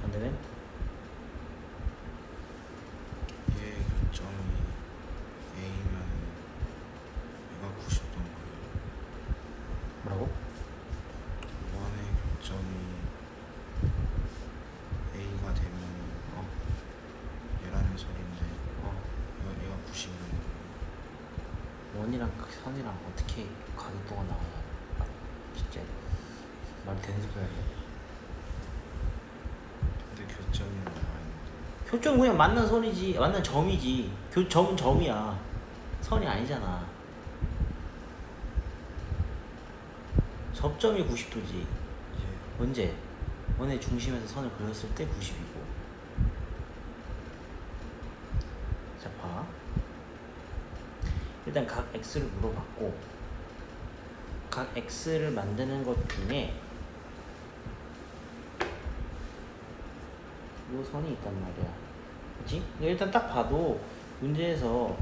안 되네? 얘 교점이 A면 얘가 90도인 거예요. 뭐라고? 원의 교점이 A가 되면 얘라는 소리인데 얘가 90인 거예요. 원이랑 그 선이랑 어떻게 가격도가 나와요? 진짜 말 되는 소리 아니야? 근데 교점이 나와 있는데 교점은 그냥 맞는 선이지, 맞는 점이지. 점은 점이야. 선이 아니잖아. 접점이 90도지. 얘 언제? 원의 중심에서 선을 그렸을 때 90이고. 자, 봐. 일단 각 X를 물어봤고, 각 X를 만드는 것 중에 요 선이 있단 말이야. 그치? 일단 딱 봐도 문제에서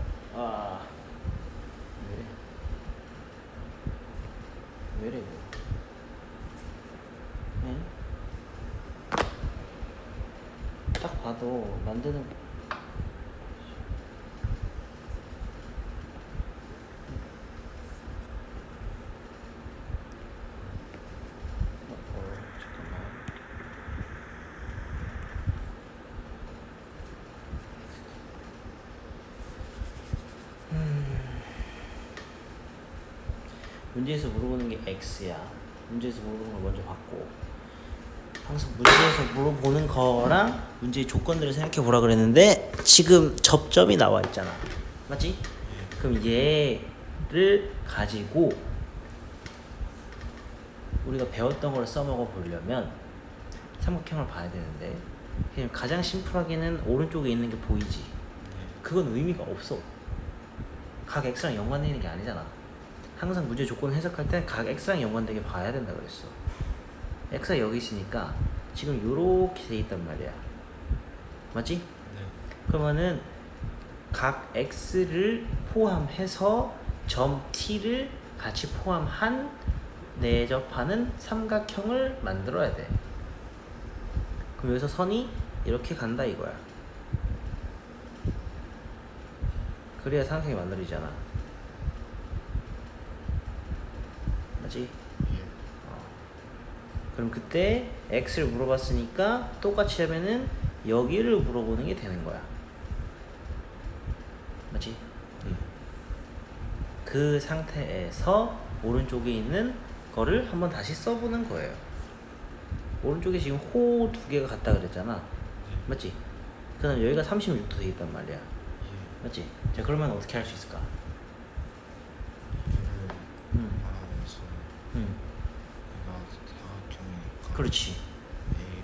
왜래 이거? 네? 딱 봐도 만드는 문제에서 물어보는 게 x야. 문제에서 물어보는 걸 먼저 받고, 항상 문제에서 물어보는 거랑 문제의 조건들을 생각해 보라 그랬는데 지금 접점이 나와 있잖아. 맞지? 그럼 얘를 가지고 우리가 배웠던 걸 써먹어 보려면 삼각형을 봐야 되는데, 그냥 가장 심플하게는 오른쪽에 있는 게 보이지. 그건 의미가 없어. 각 x랑 연관되어 있는 게 아니잖아. 항상 문제 조건 해석할 때 각 x랑 연관되게 봐야 된다 그랬어. x가 여기 있으니까 지금 요렇게 돼 있단 말이야. 맞지? 네. 그러면은 각 x를 포함해서 점 t를 같이 포함한 내접하는 삼각형을 만들어야 돼. 그럼 여기서 선이 이렇게 간다 이거야. 그래야 삼각형이 만들어지잖아. 맞지? 예. 그럼 그때 x를 물어봤으니까 똑같이 하면은 여기를 물어보는 게 되는 거야. 맞지? 그 상태에서 오른쪽에 있는 거를 한번 다시 써보는 거예요. 오른쪽에 지금 호 두 개가 같다 그랬잖아. 맞지? 그 다음 여기가 36도 돼 있단 말이야. 예. 맞지? 자, 그러면 어떻게 할 수 있을까? 얘를 하나에서 음, 얘가 사각형이니까 그렇지. A를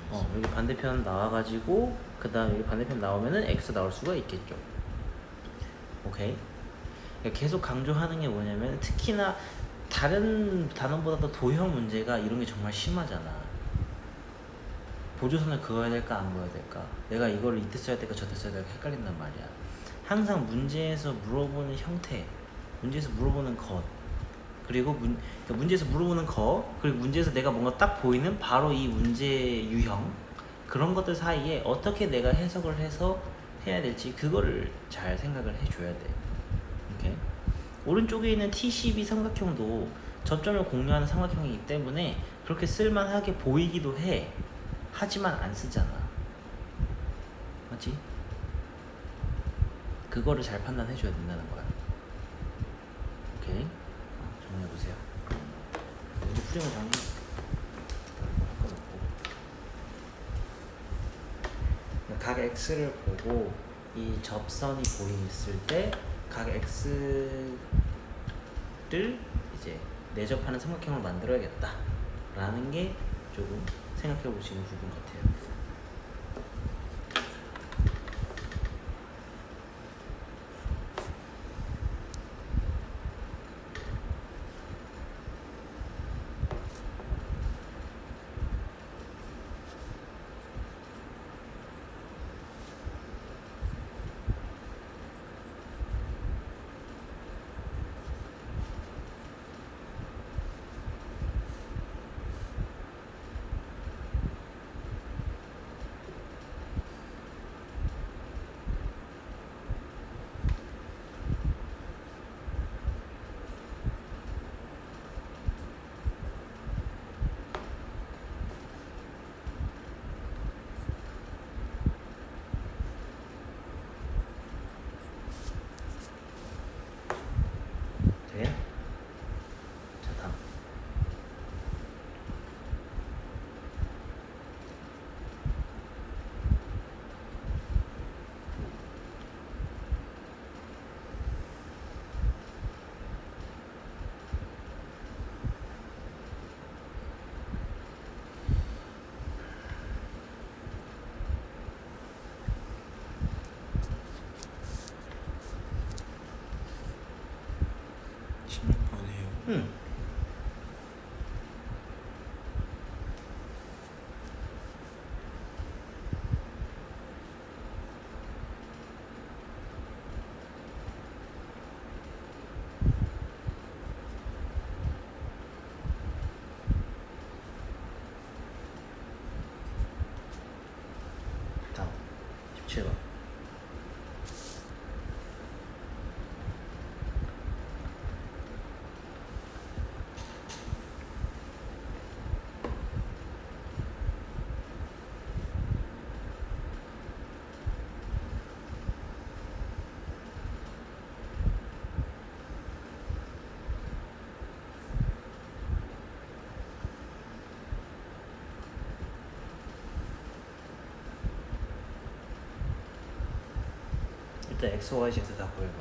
구해서 여기 반대편 나와가지고 그 다음 여기 반대편 나오면은 x 나올 수가 있겠죠. 오케이? 그러니까 계속 강조하는 게 뭐냐면, 특히나 다른 단원보다도 도형 문제가 이런 게 정말 심하잖아. 보조선을 그어야 될까 안 그어야 될까, 내가 이거를 이때 써야 될까 저때 써야 될까 헷갈린단 말이야. 항상 문제에서 물어보는 형태, 문제에서 물어보는 것, 그리고 그러니까 문제에서 물어보는 거, 그리고 문제에서 내가 뭔가 딱 보이는 바로 이 문제 유형, 그런 것들 사이에 어떻게 내가 해석을 해서 해야 될지 그거를 잘 생각을 해줘야 돼. 오케이? 오른쪽에 있는 T12 삼각형도 접점을 공유하는 삼각형이기 때문에 그렇게 쓸만하게 보이기도 해. 하지만 안 쓰잖아. 맞지? 그거를 잘 판단해줘야 된다는 거야. 오케이? 정리해보세요. 이제 프레임을 정리 바꿔놓고, 각 x를 보고 이 접선이 보였을 때 각 x를 이제 내접하는 삼각형을 만들어야겠다 라는 게 조금 생각해 볼 수 있는 부분 같아요. 돼? 자, 다음. 응. 다음 17번. 일단 x, y, z 다 구해봐.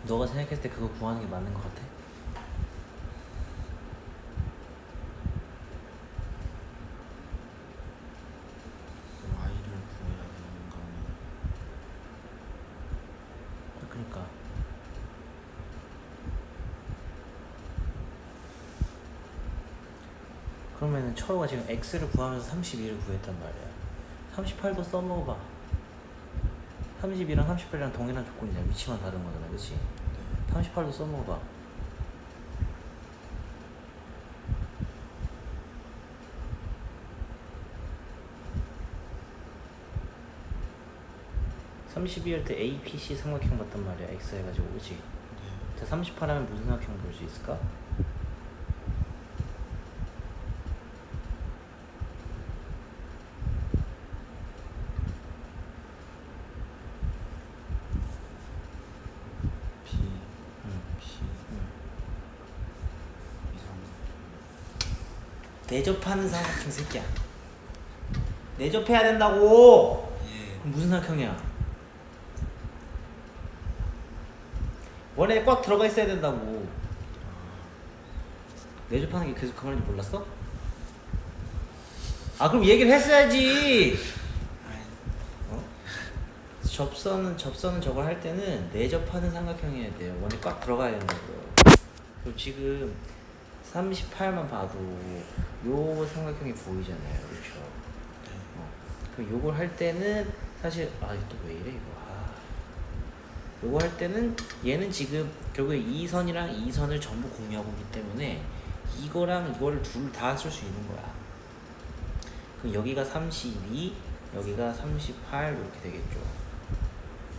너가 생각했을 때 그거 구하는 게 맞는 것 같아? y를 구해야 되는 거면 그러니까 그러면은 철호가 지금 x를 구하면서 32를 구했단 말이야. 38도 써먹어봐. 32랑 38이랑 동일한 조건이잖아. 위치만 다른 거잖아, 그치? 네. 38도 써먹어봐. (32) 할 때 A, P, C 삼각형 봤단 말이야. X 해가지고, 그치? 네. 자, 38 하면 무슨 삼각형 볼 수 있을까? P, 응. P, 응. 이상. 내접하는 삼각형 새끼야. 내접해야 된다고! 예. 그럼 무슨 삼각형이야? 원래 꽉 들어가 있어야 된다고. 내접하는 게 계속 그 말인지 몰랐어? 아 그럼 얘기를 했어야지. 어? 접선은 저걸 할 때는 내접하는 삼각형이어야 돼요. 원래 꽉 들어가야 된다고요. 그럼 지금 38만 봐도 요 삼각형이 보이잖아요, 그렇죠? 그럼 요걸 할 때는 사실 또 왜 이래 이거. 요거 할 때는 얘는 지금 결국에 이 선이랑 이 선을 전부 공유하고 있기 때문에 이거랑 이거를 둘 다 쓸 수 있는 거야. 그럼 여기가 32, 여기가 38 이렇게 되겠죠.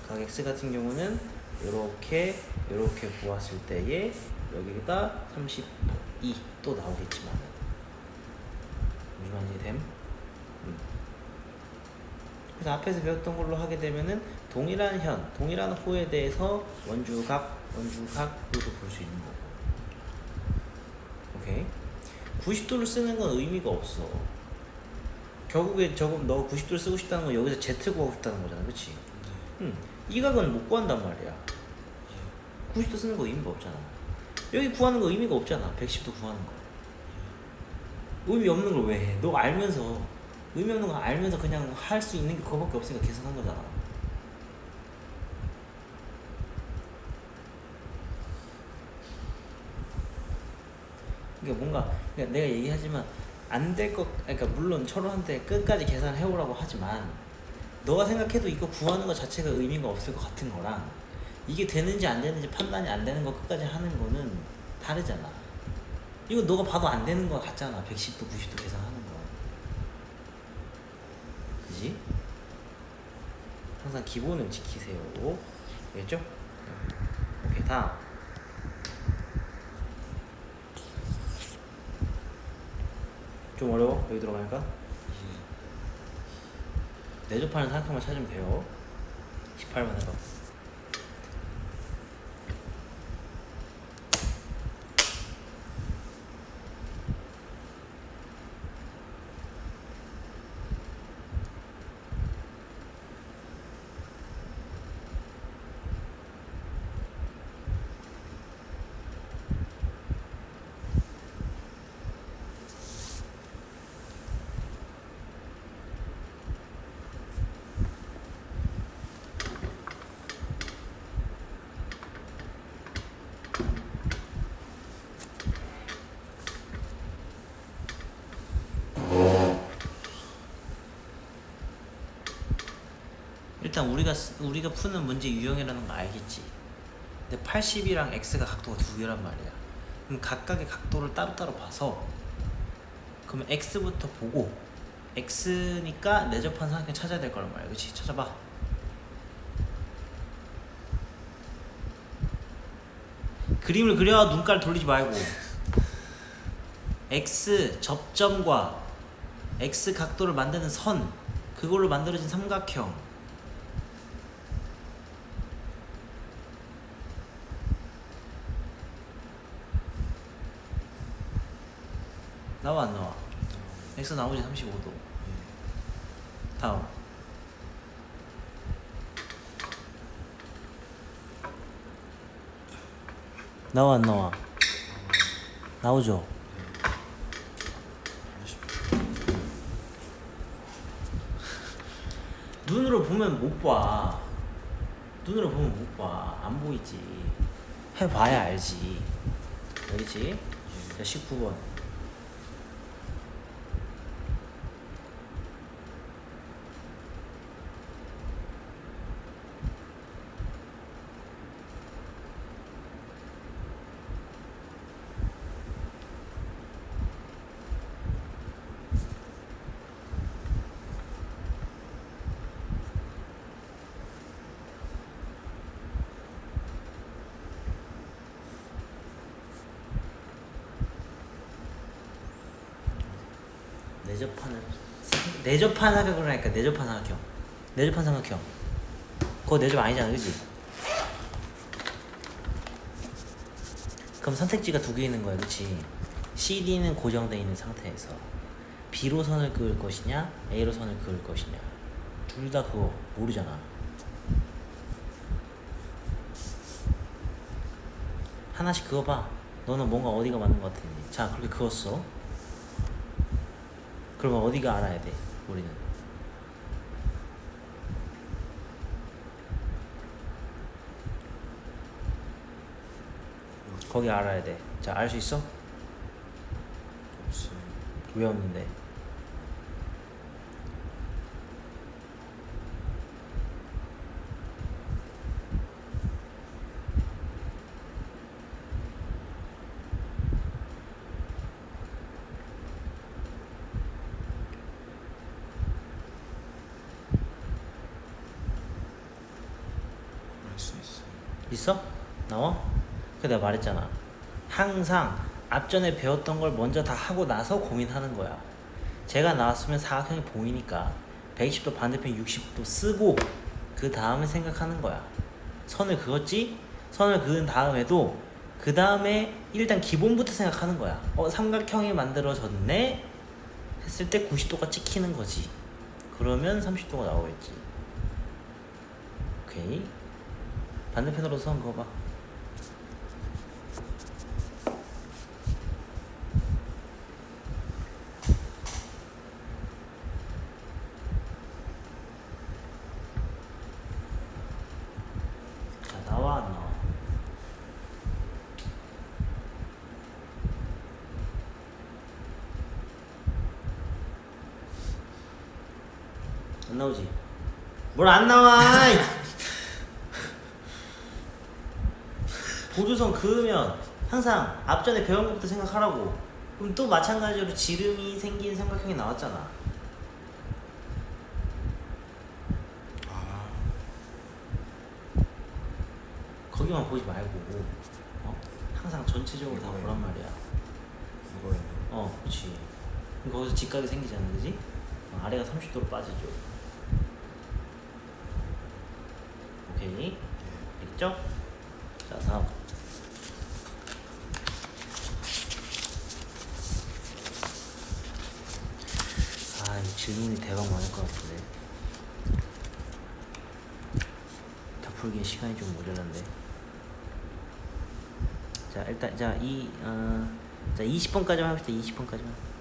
각 x 같은 경우는 이렇게 보았을 때에 여기가 32 또 나오겠지만 무슨 말인지 됨? 그래서 앞에서 배웠던 걸로 하게 되면은 동일한 호에 대해서 원주각으로 볼 수 있는 거고. 오케이? 90도를 쓰는 건 의미가 없어. 결국에 너 90도를 쓰고 싶다는 건 여기서 Z 구하고 싶다는 거잖아, 그치? 이 각은 못 구한단 말이야. 90도 쓰는 거 의미가 없잖아. 여기 구하는 거 의미가 없잖아. 110도 구하는 거. 의미 없는 걸 왜 해? 너 알면서 의미 없는 거 알면서 그냥 할 수 있는 게 그거밖에 없으니까 계산한 거잖아. 그러니까 뭔가 그러니까 내가 얘기하지만 안 될 것, 그러니까 물론 철호한테 끝까지 계산을 해오라고 하지만 너가 생각해도 이거 구하는 것 자체가 의미가 없을 것 같은 거랑 이게 되는지 안 되는지 판단이 안 되는 거 끝까지 하는 거는 다르잖아. 이거 너가 봐도 안 되는 거 같잖아. 110도 90도 계산하는 거. 그지? 항상 기본을 지키세요. 알겠죠? 오케이, 다음. 좀 어려워? 여기 들어가니까? 내접하는 사각형만 찾으면 돼요. 18번 해봐. 일단 우리가 푸는 문제 유형이라는 거 알겠지? 근데 80이랑 x가 각도가 두 개란 말이야. 그럼 각각의 각도를 따로따로 봐서 그러면 x부터 보고 x니까 내접한 삼각형 찾아야 될 거란 말이야. 그치? 찾아봐. 그림을 그려. 눈깔 돌리지 말고. x 접점과 x 각도를 만드는 선, 그걸로 만들어진 삼각형. 나와 안 나와? x 나오지. 35도. 다음. 나와 안 나와? 나오죠? 눈으로 보면 못 봐. 눈으로 보면 못 봐. 안 보이지. 해봐야 알지. 알겠지? 자, 19번. 내접한 사각형을 하니까 내접한 사각형. 내접한 삼각형. 그거 내접 아니잖아, 그지? 그럼 선택지가 두 개 있는 거야, 그치? CD는 고정되어 있는 상태에서 B로 선을 그을 것이냐, A로 선을 그을 것이냐. 둘 다 그거 모르잖아. 하나씩 그어봐. 너는 뭔가 어디가 맞는 것 같은지. 자, 그렇게 그었어. 그러면 어디가 알아야 돼, 우리는? 거기 알아야 돼. 자, 알 수 있어? 없어요. 왜 없는데? 알 수 있어요. 있어? 나와? 그 내가 말했잖아. 항상 앞전에 배웠던 걸 먼저 다 하고 나서 고민하는 거야. 제가 나왔으면 사각형이 보이니까 120도 반대편 60도 쓰고 그 다음에 생각하는 거야. 선을 그었지? 선을 그은 다음에도 그 다음에 일단 기본부터 생각하는 거야. 삼각형이 만들어졌네? 했을 때 90도가 찍히는 거지. 그러면 30도가 나오겠지. 오케이. 반대편으로 선 그어봐. 나오지? 뭘 안 나와! 보조선 그으면 항상 앞전에 배운 것부터 생각하라고. 그럼 또 마찬가지로 지름이 생긴 삼각형이 나왔잖아. 아, 거기만 보지 말고 항상 전체적으로 다 보란 말이야. 이거는 그렇지. 그럼 거기서 직각이 생기잖아, 그지? 아래가 30도로 빠지죠. 오케이. 알겠죠? 자, 다음. 이 질문이 대박 많을 것 같은데. 다 풀기에 시간이 좀 모자란데. 자, 일단, 자, 20번까지만 합시다, 20번까지만.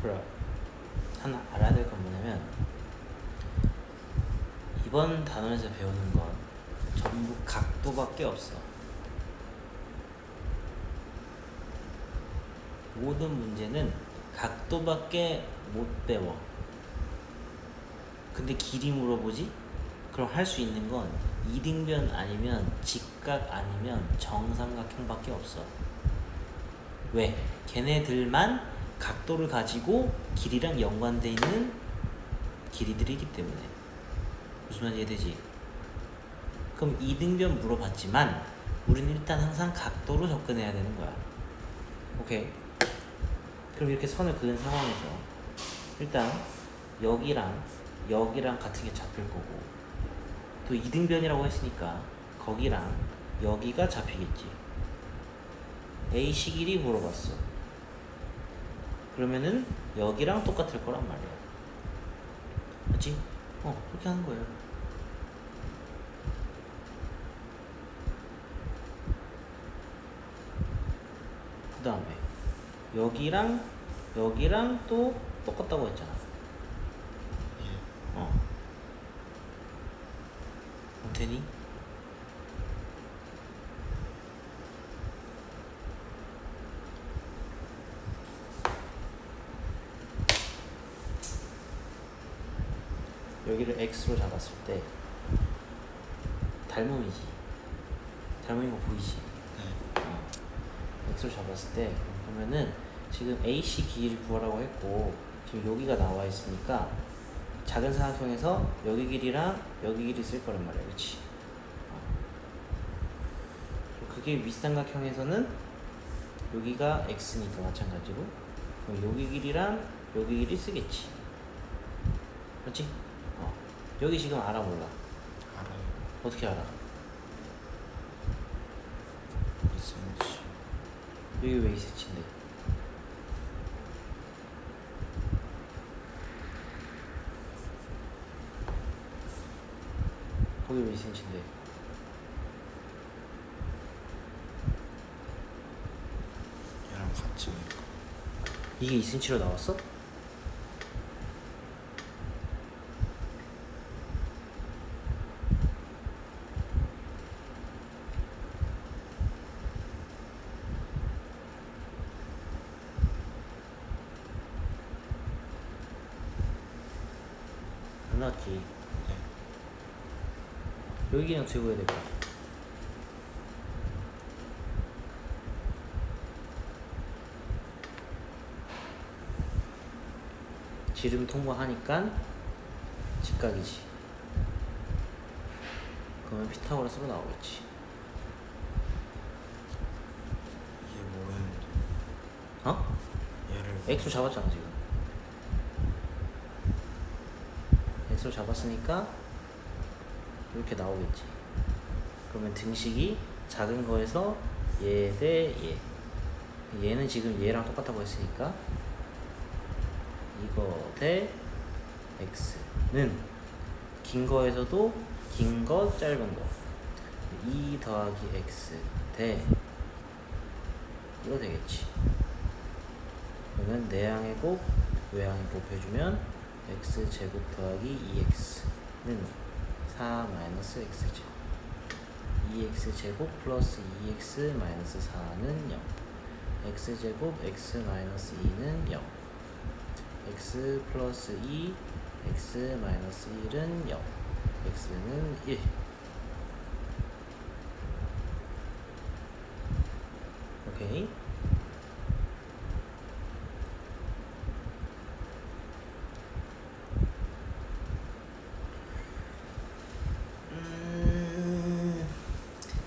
그래. 하나 알아야 될 건 뭐냐면, 이번 단원에서 배우는 건 전부 각도밖에 없어. 모든 문제는 각도밖에 못 배워. 근데 길이 물어보지? 그럼 할 수 있는 건 이등변 아니면 직각 아니면 정삼각형밖에 없어. 왜? 걔네들만 각도를 가지고 길이랑 연관돼 있는 길이들이기 때문에. 무슨 말인지 이해되지? 그럼 이등변 물어봤지만 우리는 일단 항상 각도로 접근해야 되는 거야. 오케이. 그럼 이렇게 선을 그은 상황에서 일단 여기랑 여기랑 같은 게 잡힐 거고, 또 이등변이라고 했으니까 거기랑 여기가 잡히겠지. AC 길이 물어봤어. 그러면은 여기랑 똑같을 거란 말이야. 맞지? 그렇게 하는 거예요. 그 다음에 여기랑 여기랑 또 똑같다고 했잖아. 예. 되니? 여기를 x로 잡았을 때 닮음이지. 닮음인 거 보이지? 네. x로 잡았을 때 보면은 지금 AC 길이를 구하라고 했고, 지금 여기가 나와 있으니까 작은 삼각형에서 여기 길이랑 여기 길이 쓸 거란 말이야, 그렇지? 그게 윗삼각형에서는 여기가 x니까 마찬가지로 여기 길이랑 여기 길이 쓰겠지. 그렇지? 여기 지금 알아 몰라? 알아요. 어떻게 알아? 2cm. 여기 왜 2cm인데? 거기 왜 2cm인데? 얘랑 같으니까. 이게 2cm로 나왔어? 맞지? 네. 여기 그냥 들고 해야 될까? 지름 통과하니까 직각이지. 그러면 피타고라스로 나오겠지. 이게 모르는데 어? 얘를 X로 잡았잖아 지금. X로 잡았으니까 이렇게 나오겠지. 그러면 등식이 작은 거에서 얘 대 얘. 얘는 지금 얘랑 똑같다고 했으니까 이거 대 x는 긴 거에서도 긴 거 짧은 거 2 더하기 x 대 이거 되겠지. 그러면 내항의 곱 외항의 곱 해주면 x 제곱 더하기 2x는 4 마이너스 x 제곱 2x 제곱 플러스 2x 마이너스 4는 0 x 제곱 x 마이너스 2는 0 x 플러스 2 x 마이너스 1은 0 x는 1. 오케이.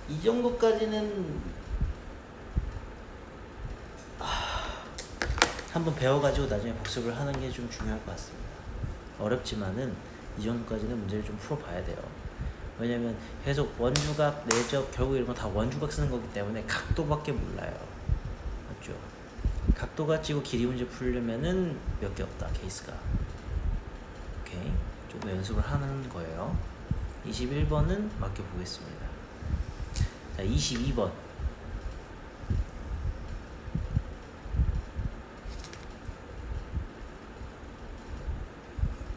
이 정도까지는 한번 배워가지고 나중에 복습을 하는 게 좀 중요할 것 같습니다. 어렵지만은 이 정도까지는 문제를 좀 풀어봐야 돼요. 왜냐면 계속 원주각, 내적, 결국 이런 건 다 원주각 쓰는 거기 때문에 각도밖에 몰라요. 맞죠? 각도 가지고 길이 문제 풀려면은 몇 개 없다, 케이스가. 오케이. 조금 연습을 하는 거예요. 21번은 맡겨보겠습니다. 자, 22번.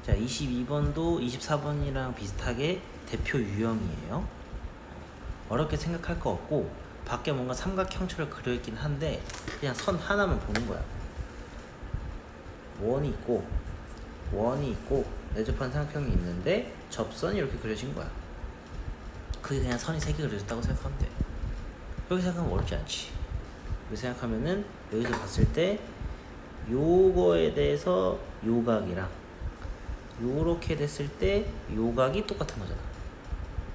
자, 22번도 24번이랑 비슷하게 대표 유형이에요. 어렵게 생각할 거 없고 밖에 뭔가 삼각형처럼 그려있긴 한데 그냥 선 하나만 보는 거야. 원이 있고 내접한 삼각형이 있는데 접선이 이렇게 그려진 거야. 그게 그냥 선이 3개 그려졌다고 생각하면 돼. 그렇게 생각하면 어렵지 않지. 그렇게 생각하면은 여기서 봤을 때 요거에 대해서 요각이랑 요렇게 됐을 때 요각이 똑같은 거잖아.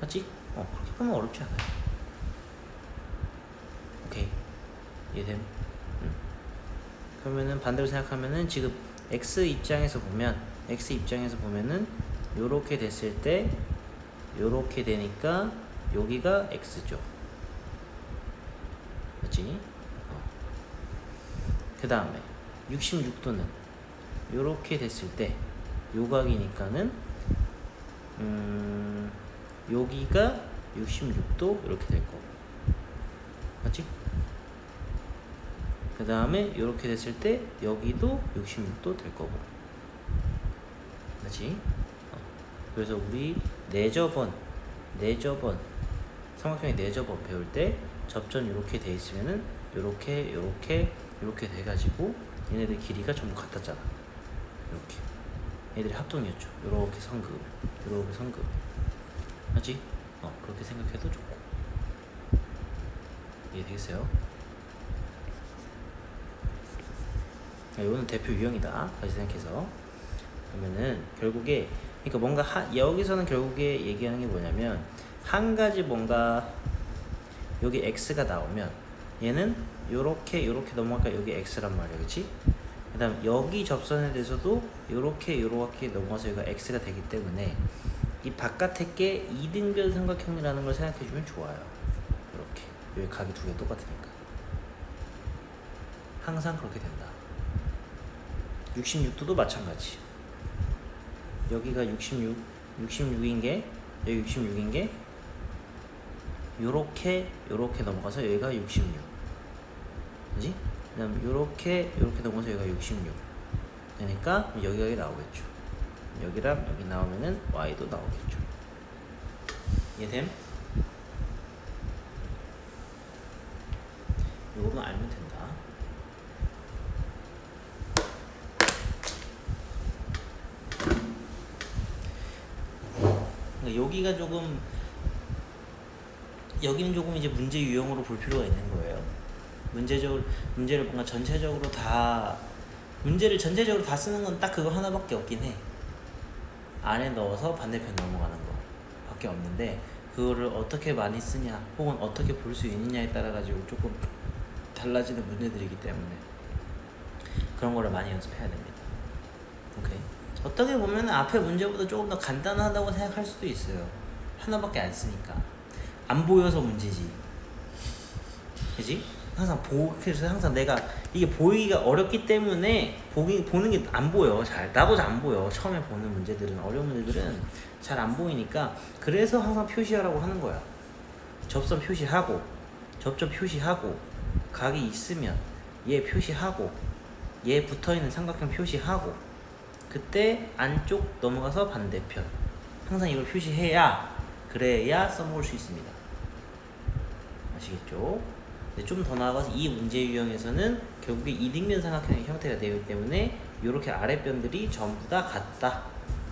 맞지? 그렇게 보면 어렵지 않아요. 오케이. 이해됨? 그러면은 반대로 생각하면은 지금 x 입장에서 보면은 요렇게 됐을 때 요렇게 되니까 여기가 x죠. 맞지? 그 다음에 66도는 요렇게 됐을 때 요각이니까는 여기가 66도 이렇게 될 거고. 맞지? 그 다음에 이렇게 됐을 때 여기도 66도 될 거고. 맞지? 그래서 우리 내접원 삼각형의 내접원 배울 때 접전 이렇게 돼 있으면은 요렇게 돼가지고 얘네들 길이가 전부 같았잖아. 이렇게 얘들이 합동이었죠. 요렇게 성급. 맞지? 그렇게 생각해도 좋고. 이해되겠어요? 이거는 대표 유형이다. 다시 생각해서. 그러면은 결국에 그러니까 뭔가 여기서는 결국에 얘기하는 게 뭐냐면 한 가지 뭔가 여기 x가 나오면 얘는 요렇게 넘어갈까 여기 x란 말이야. 그치? 그 다음 여기 접선에 대해서도 요렇게 넘어가서 여기가 x가 되기 때문에 이 바깥에 게 이등변 삼각형이라는 걸 생각해주면 좋아요. 이렇게 여기 각이 두 개 똑같으니까 항상 그렇게 된다. 66도도 마찬가지. 여기가 66인 게 여기 66인 게 요렇게 넘어가서 여기가 66. 그지? 그 다음 요렇게 넘어가서 여기가 66. 그러니까 여기가 나오겠죠. 여기랑 여기 나오면은 y도 나오겠죠. 이해됨? 요거만 알면 된다. 여기가 조금 여기는 조금 이제 문제 유형으로 볼 필요가 있는 거예요. 문제를 뭔가 전체적으로 다 문제를 전체적으로 다 쓰는 건 딱 그거 하나밖에 없긴 해. 안에 넣어서 반대편 넘어가는 거 밖에 없는데 그거를 어떻게 많이 쓰냐 혹은 어떻게 볼 수 있느냐에 따라 가지고 조금 달라지는 문제들이기 때문에 그런 거를 많이 연습해야 됩니다. 오케이. 어떻게 보면 앞에 문제보다 조금 더 간단하다고 생각할 수도 있어요. 하나밖에 안 쓰니까. 안 보여서 문제지. 그지? 그래서 항상 내가 이게 보이기가 어렵기 때문에 보는 게 안 보여. 나도 잘 안 보여. 처음에 보는 문제들은, 어려운 문제들은 잘 안 보이니까 그래서 항상 표시하라고 하는 거야. 접선 표시하고, 접점 표시하고, 각이 있으면 얘 표시하고, 얘 붙어있는 삼각형 표시하고, 그때 안쪽 넘어가서 반대편. 항상 이걸 표시해야, 그래야 써먹을 수 있습니다. 아시겠죠? 좀 더 나아가서 이 문제 유형에서는 결국에 이등변 삼각형의 형태가 되기 때문에 이렇게 아랫변들이 전부 다 같다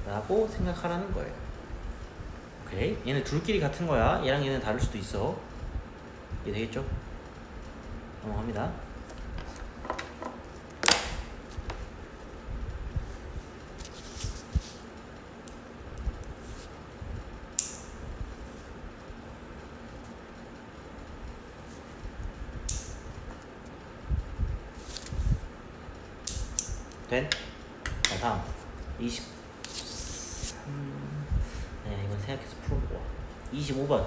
라고 생각하라는 거예요. 오케이? 얘네 둘끼리 같은 거야. 얘랑 얘는 다를 수도 있어. 이해되겠죠? 넘어갑니다. 된? 자, 다음 23 이건 생각해서 풀어보고 25번.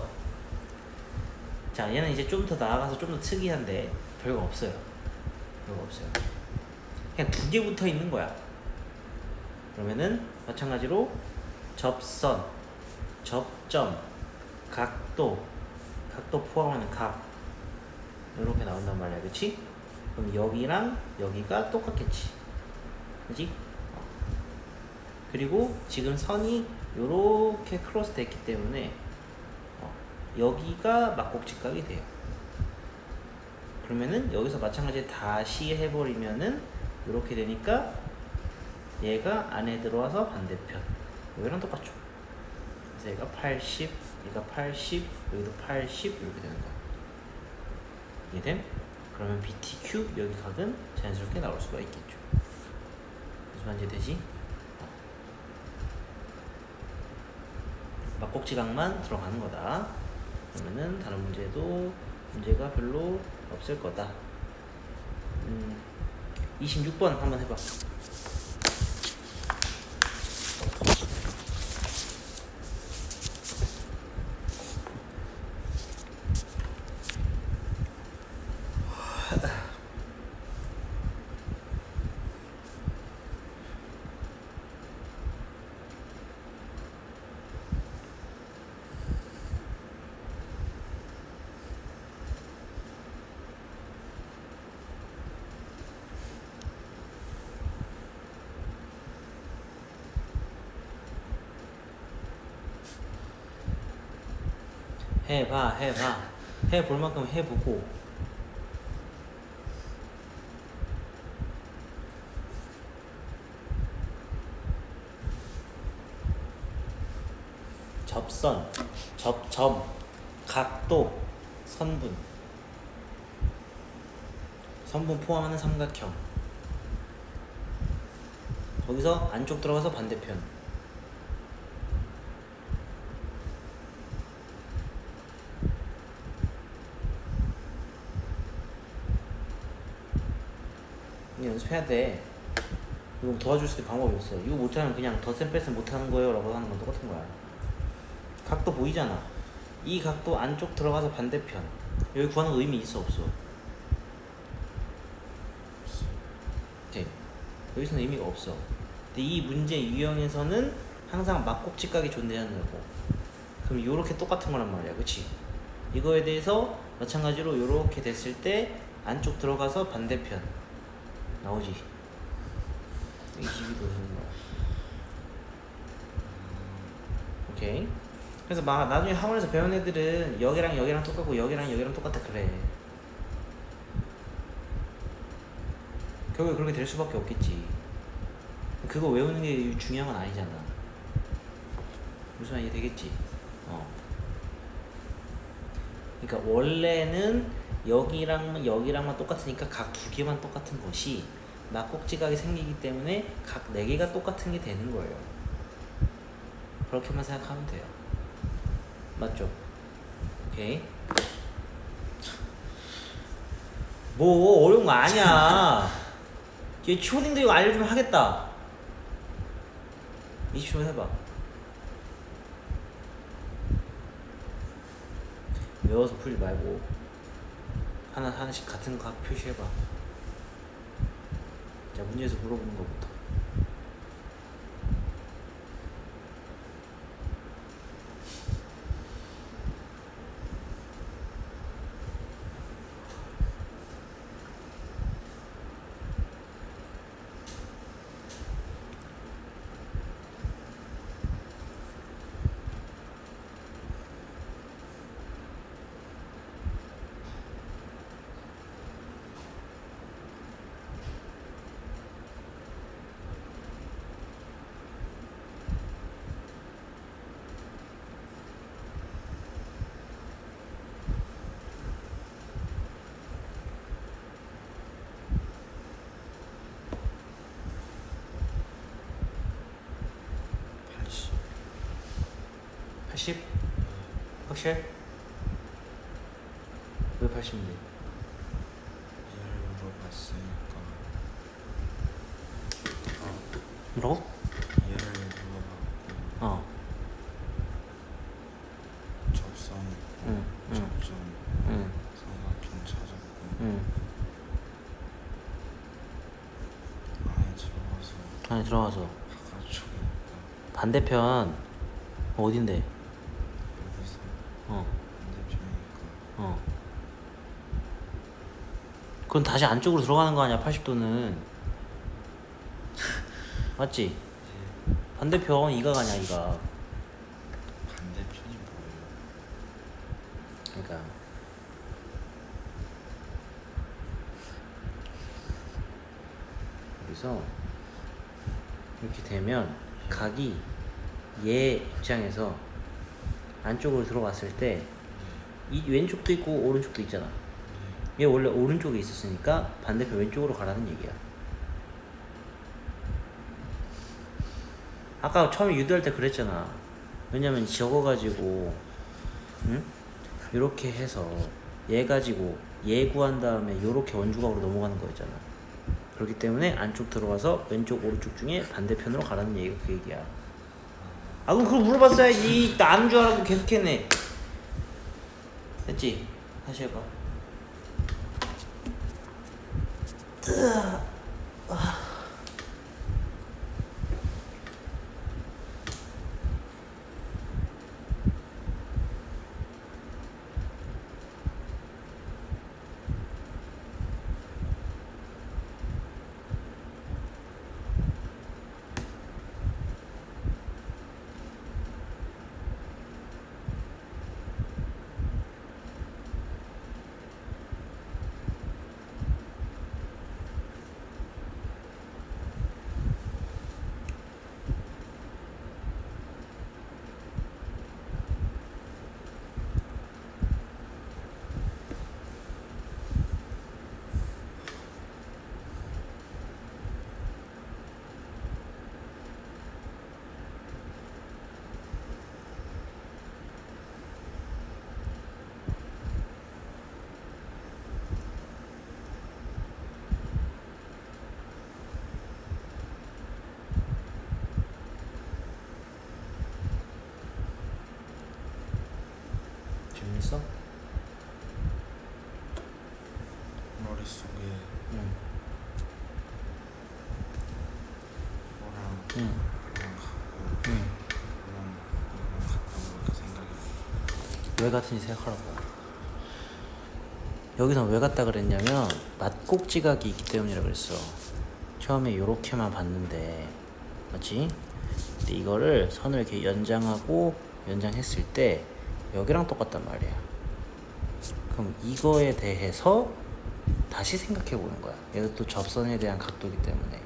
자, 얘는 이제 좀 더 나아가서 좀 더 특이한데 별거 없어요. 그냥 두 개 붙어 있는 거야. 그러면은 마찬가지로 접선, 접점, 각도 포함하는 각 이렇게 나온단 말이야. 그치? 그럼 여기랑 여기가 똑같겠지. 그지? 그리고 지금 선이 요렇게 크로스 됐기 때문에 여기가 막곡직각이 돼요. 그러면은 여기서 마찬가지로 다시 해버리면은 요렇게 되니까 얘가 안에 들어와서 반대편 여기랑 똑같죠. 그래서 얘가 80, 얘가 80, 여기도 80 이렇게 되는 거야. 이해됨? 그러면 BTQ 여기 각은 자연스럽게 나올 수가 있겠죠. 무슨 말인지 되지? 막곡지각만 들어가는 거다. 그러면은 다른 문제가 별로 없을 거다. 26번 한번 해봐. 해봐. 해볼 만큼 해보고. 접선, 접점, 각도, 선분 포함하는 삼각형. 거기서 안쪽 들어가서 반대편. 이거 연습해야 돼. 이거 도와줄 수 있는 방법이 없어. 이거 못하면 그냥 덧셈 뺄셈 못하는 거예요 라고 하는 건 똑같은 거야. 각도 보이잖아. 이 각도 안쪽 들어가서 반대편. 여기 구하는 거 의미 있어 없어? 오케이. 여기서는 의미가 없어. 근데 이 문제 유형에서는 항상 막곡직각이 존재하는 거고. 그럼 요렇게 똑같은 거란 말이야. 그치? 이거에 대해서 마찬가지로 요렇게 됐을 때 안쪽 들어가서 반대편 나오지. 22도 되는 거야. 오케이. 그래서 막 나중에 학원에서 배운 애들은 여기랑 똑같고 여기랑 똑같아 그래. 결국에 그렇게 될 수밖에 없겠지. 그거 외우는 게 중요한 건 아니잖아. 무슨 말인지 되겠지? 그러니까 원래는 여기랑만 똑같으니까 각 두 개만 똑같은 것이 막꼭지각이 생기기 때문에 각 네 개가 똑같은 게 되는 거예요. 그렇게만 생각하면 돼요. 맞죠? 오케이. 뭐 어려운 거 아니야. 얘 초딩도 이거 알려주면 하겠다. 20초 해봐. 외워서 풀지 말고 하나씩 같은 각 표시해봐. 자, 문제에서 물어보는 것부터. 팔십. 80? 확실? 왜 80인데? 얘를 물어봤으니까. 뭐라고? 얘를 물어봤고 어. 접선, 응. 접점, 응. 삼각형 찾았고 응. 안에 들어가서 안에 들어가서 바깥쪽에 있다. 반대편 어딘데? 여기서 어. 반대편이니까 어. 그건 다시 안쪽으로 들어가는 거 아니야, 80도는. 맞지? 반대편 이각 아니야, 이각. 반대편이 뭐예요? 그러니까 여기서 이렇게 되면 각이 얘 입장에서 안쪽으로 들어갔을 때 이 왼쪽도 있고 오른쪽도 있잖아. 얘 원래 오른쪽에 있었으니까 반대편 왼쪽으로 가라는 얘기야. 아까 처음에 유도할 때 그랬잖아. 왜냐면 저거 가지고 응? 이렇게 해서 얘 가지고 얘 구한 다음에 요렇게 원주각으로 넘어가는 거였잖아. 그렇기 때문에 안쪽 들어가서 왼쪽 오른쪽 중에 반대편으로 가라는 얘기가 그 얘기야. 아 그럼 그걸 물어봤어야지. 나 아는 줄 알고 계속했네. 됐지? 다시 해봐. 재밌어? 머릿속에 응. 뭐랑 응. 뭐랑 갖고 응. 뭐랑 같다고 이렇게 생각이 왜 같은지 생각하라고. 여기서 왜 같다 그랬냐면 맞꼭지각이 있기 때문이라 그랬어. 처음에 요렇게만 봤는데 맞지? 근데 이거를 선을 이렇게 연장하고 연장했을 때 여기랑 똑같단 말이야. 그럼 이거에 대해서 다시 생각해 보는 거야. 얘도 또 접선에 대한 각도이기 때문에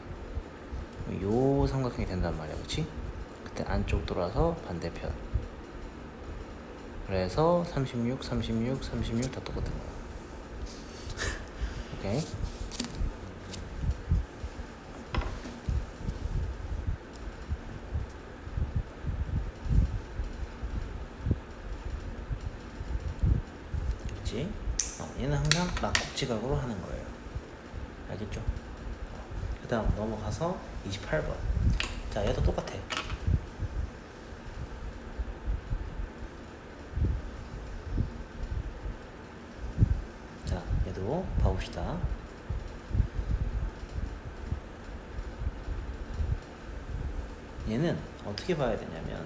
요 삼각형이 된단 말이야. 그치? 그때 안쪽 돌아서 반대편. 그래서 36, 36, 36 다 똑같은 거야. 오케이. 그렇지? 얘는 항상 막국지각으로 하는 거예요. 알겠죠? 그 다음 넘어가서 28번. 자, 얘도 똑같아. 자, 얘도 봐봅시다. 얘는 어떻게 봐야 되냐면,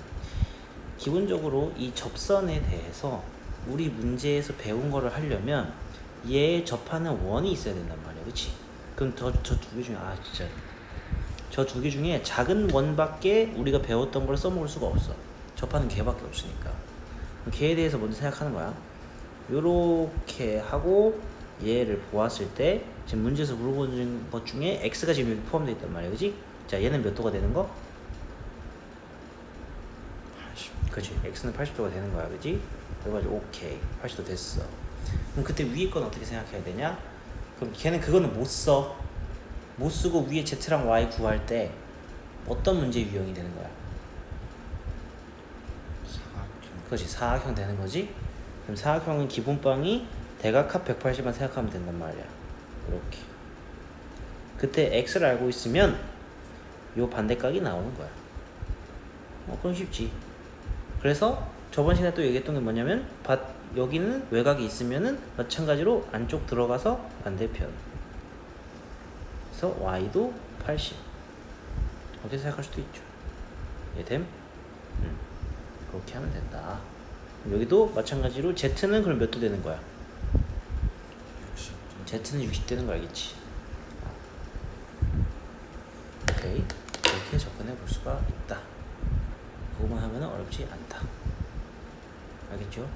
기본적으로 이 접선에 대해서 우리 문제에서 배운 거를 하려면 얘 접하는 원이 있어야 된단 말이야. 그치? 그럼 저 두 개 중에 진짜 저 두 개 중에 작은 원밖에 우리가 배웠던 걸 써먹을 수가 없어. 접하는 개밖에 없으니까. 걔에 대해서 먼저 생각하는 거야. 요렇게 하고 얘를 보았을 때 지금 문제에서 물어보는 것 중에 x가 지금 여기 포함되어 있단 말이야. 그치? 자, 얘는 몇 도가 되는 거? 80. 그치? x는 80도가 되는 거야. 그치? 그래가지고 오케이 80도 됐어. 그럼 그때 위에 건 어떻게 생각해야 되냐? 그럼 걔는 그거는 못 쓰고 위에 z랑 y 구할 때 어떤 문제 유형이 되는 거야? 사각형. 그렇지, 사각형 되는 거지. 그럼 사각형은 기본방이 대각합 180만 생각하면 된단 말이야. 이렇게. 그때 x를 알고 있으면 요 반대각이 나오는 거야. 그럼 쉽지. 그래서 저번 시간에 또 얘기했던 게 뭐냐면 여기는 외곽이 있으면은 마찬가지로 안쪽 들어가서 반대편. 그래서 y도 80. 어떻게 생각할 수도 있죠. 이해됨? 그렇게 하면 된다. 여기도 마찬가지로 z는 그럼 몇 도 되는 거야? 60도. z는 60 되는 거 알겠지? 오케이. 이렇게 접근해 볼 수가 있다. 그거만 하면 어렵지 않다. 알겠죠?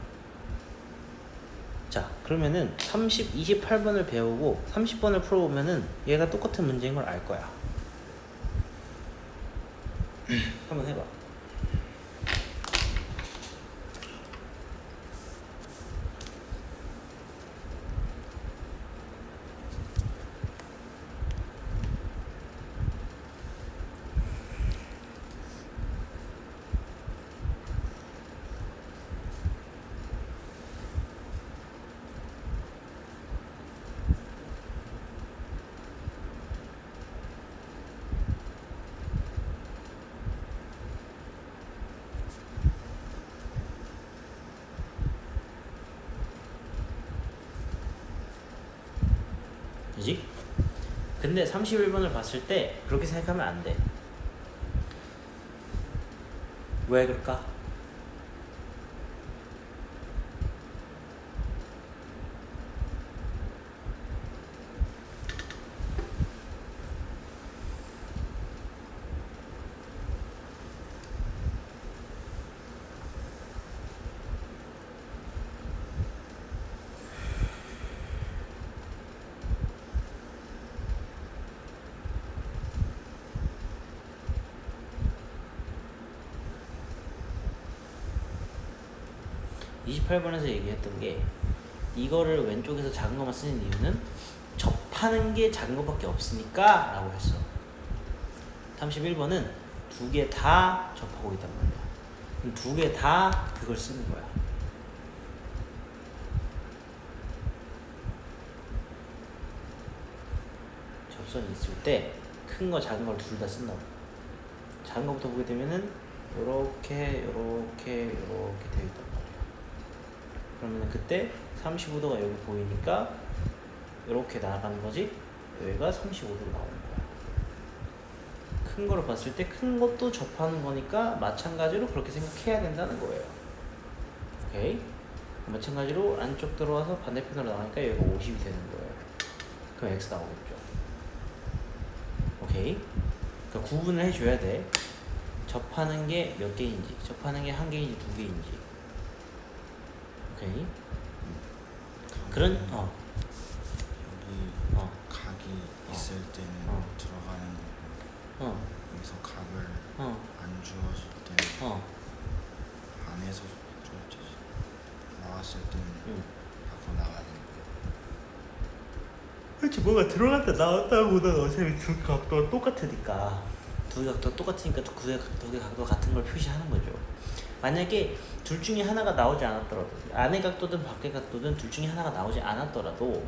자, 그러면은 28번을 배우고 30번을 풀어보면은 얘가 똑같은 문제인 걸 알 거야. 한번 해봐. 그지? 근데 31번을 봤을 때 그렇게 생각하면 안 돼. 왜 그럴까? (28번에서) 얘기했던 게 이거를 왼쪽에서 작은 것만 쓰는 이유는 접하는 게 작은 것밖에 없으니까 라고 했어. 31번은 두 개 다 접하고 있단 말이야. 그럼 두 개 다 그걸 쓰는 거야. 접선이 있을 때 큰 거 작은 걸 둘 다 쓴다고. 작은 거부터 보게 되면은 요렇게 되어 있단 말이야. 그러면 그때 35도가 여기 보이니까 이렇게 나가는 거지. 여기가 35도로 나오는 거야. 큰 거를 봤을 때 큰 것도 접하는 거니까 마찬가지로 그렇게 생각해야 된다는 거예요. 오케이? 마찬가지로 안쪽 들어와서 반대편으로 나가니까 여기가 50이 되는 거예요. 그럼 x 나오겠죠. 오케이? 그러니까 구분을 해줘야 돼. 접하는 게 몇 개인지, 접하는 게 한 개인지 두 개인지. 오케이? 그런 여기 각이 있을 때는 들어가는 거고 여기서 각을 안 주어질 때는 안에서 주어지지. 나갔을 때는 응. 밖으로 나가야 되는 거예요. 그렇지, 뭐가 들어갔다 나왔다보다는 어차피 두 각도가 똑같으니까, 두 개 각도가 똑같으니까 두 개 각도 같은 걸 표시하는 거죠. 만약에 둘 중에 하나가 나오지 않았더라도, 안의 각도든 밖의 각도든 둘 중에 하나가 나오지 않았더라도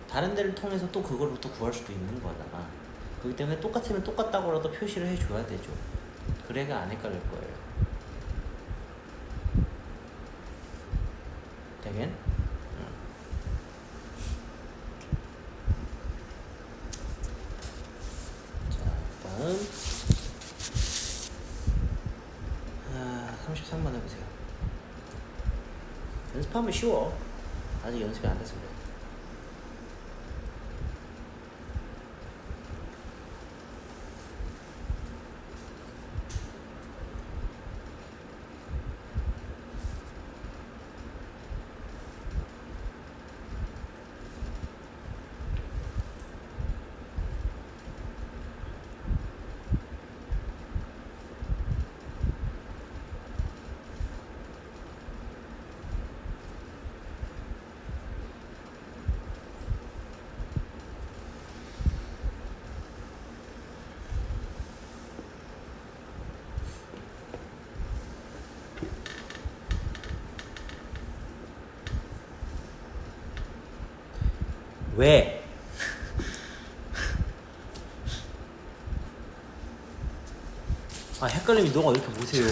다른 데를 통해서 또 그걸부터 구할 수도 있는 거잖아. 그렇기 때문에 똑같으면 똑같다고라도 표시를 해줘야 되죠. 그래야 안 헷갈릴 거예요. 되겐? 자, 다음 33번 해보세요. 연습하면 쉬워. 아직 연습이 안 돼서 그래. 왜? 아, 헷갈리면 너가 이렇게 보세요.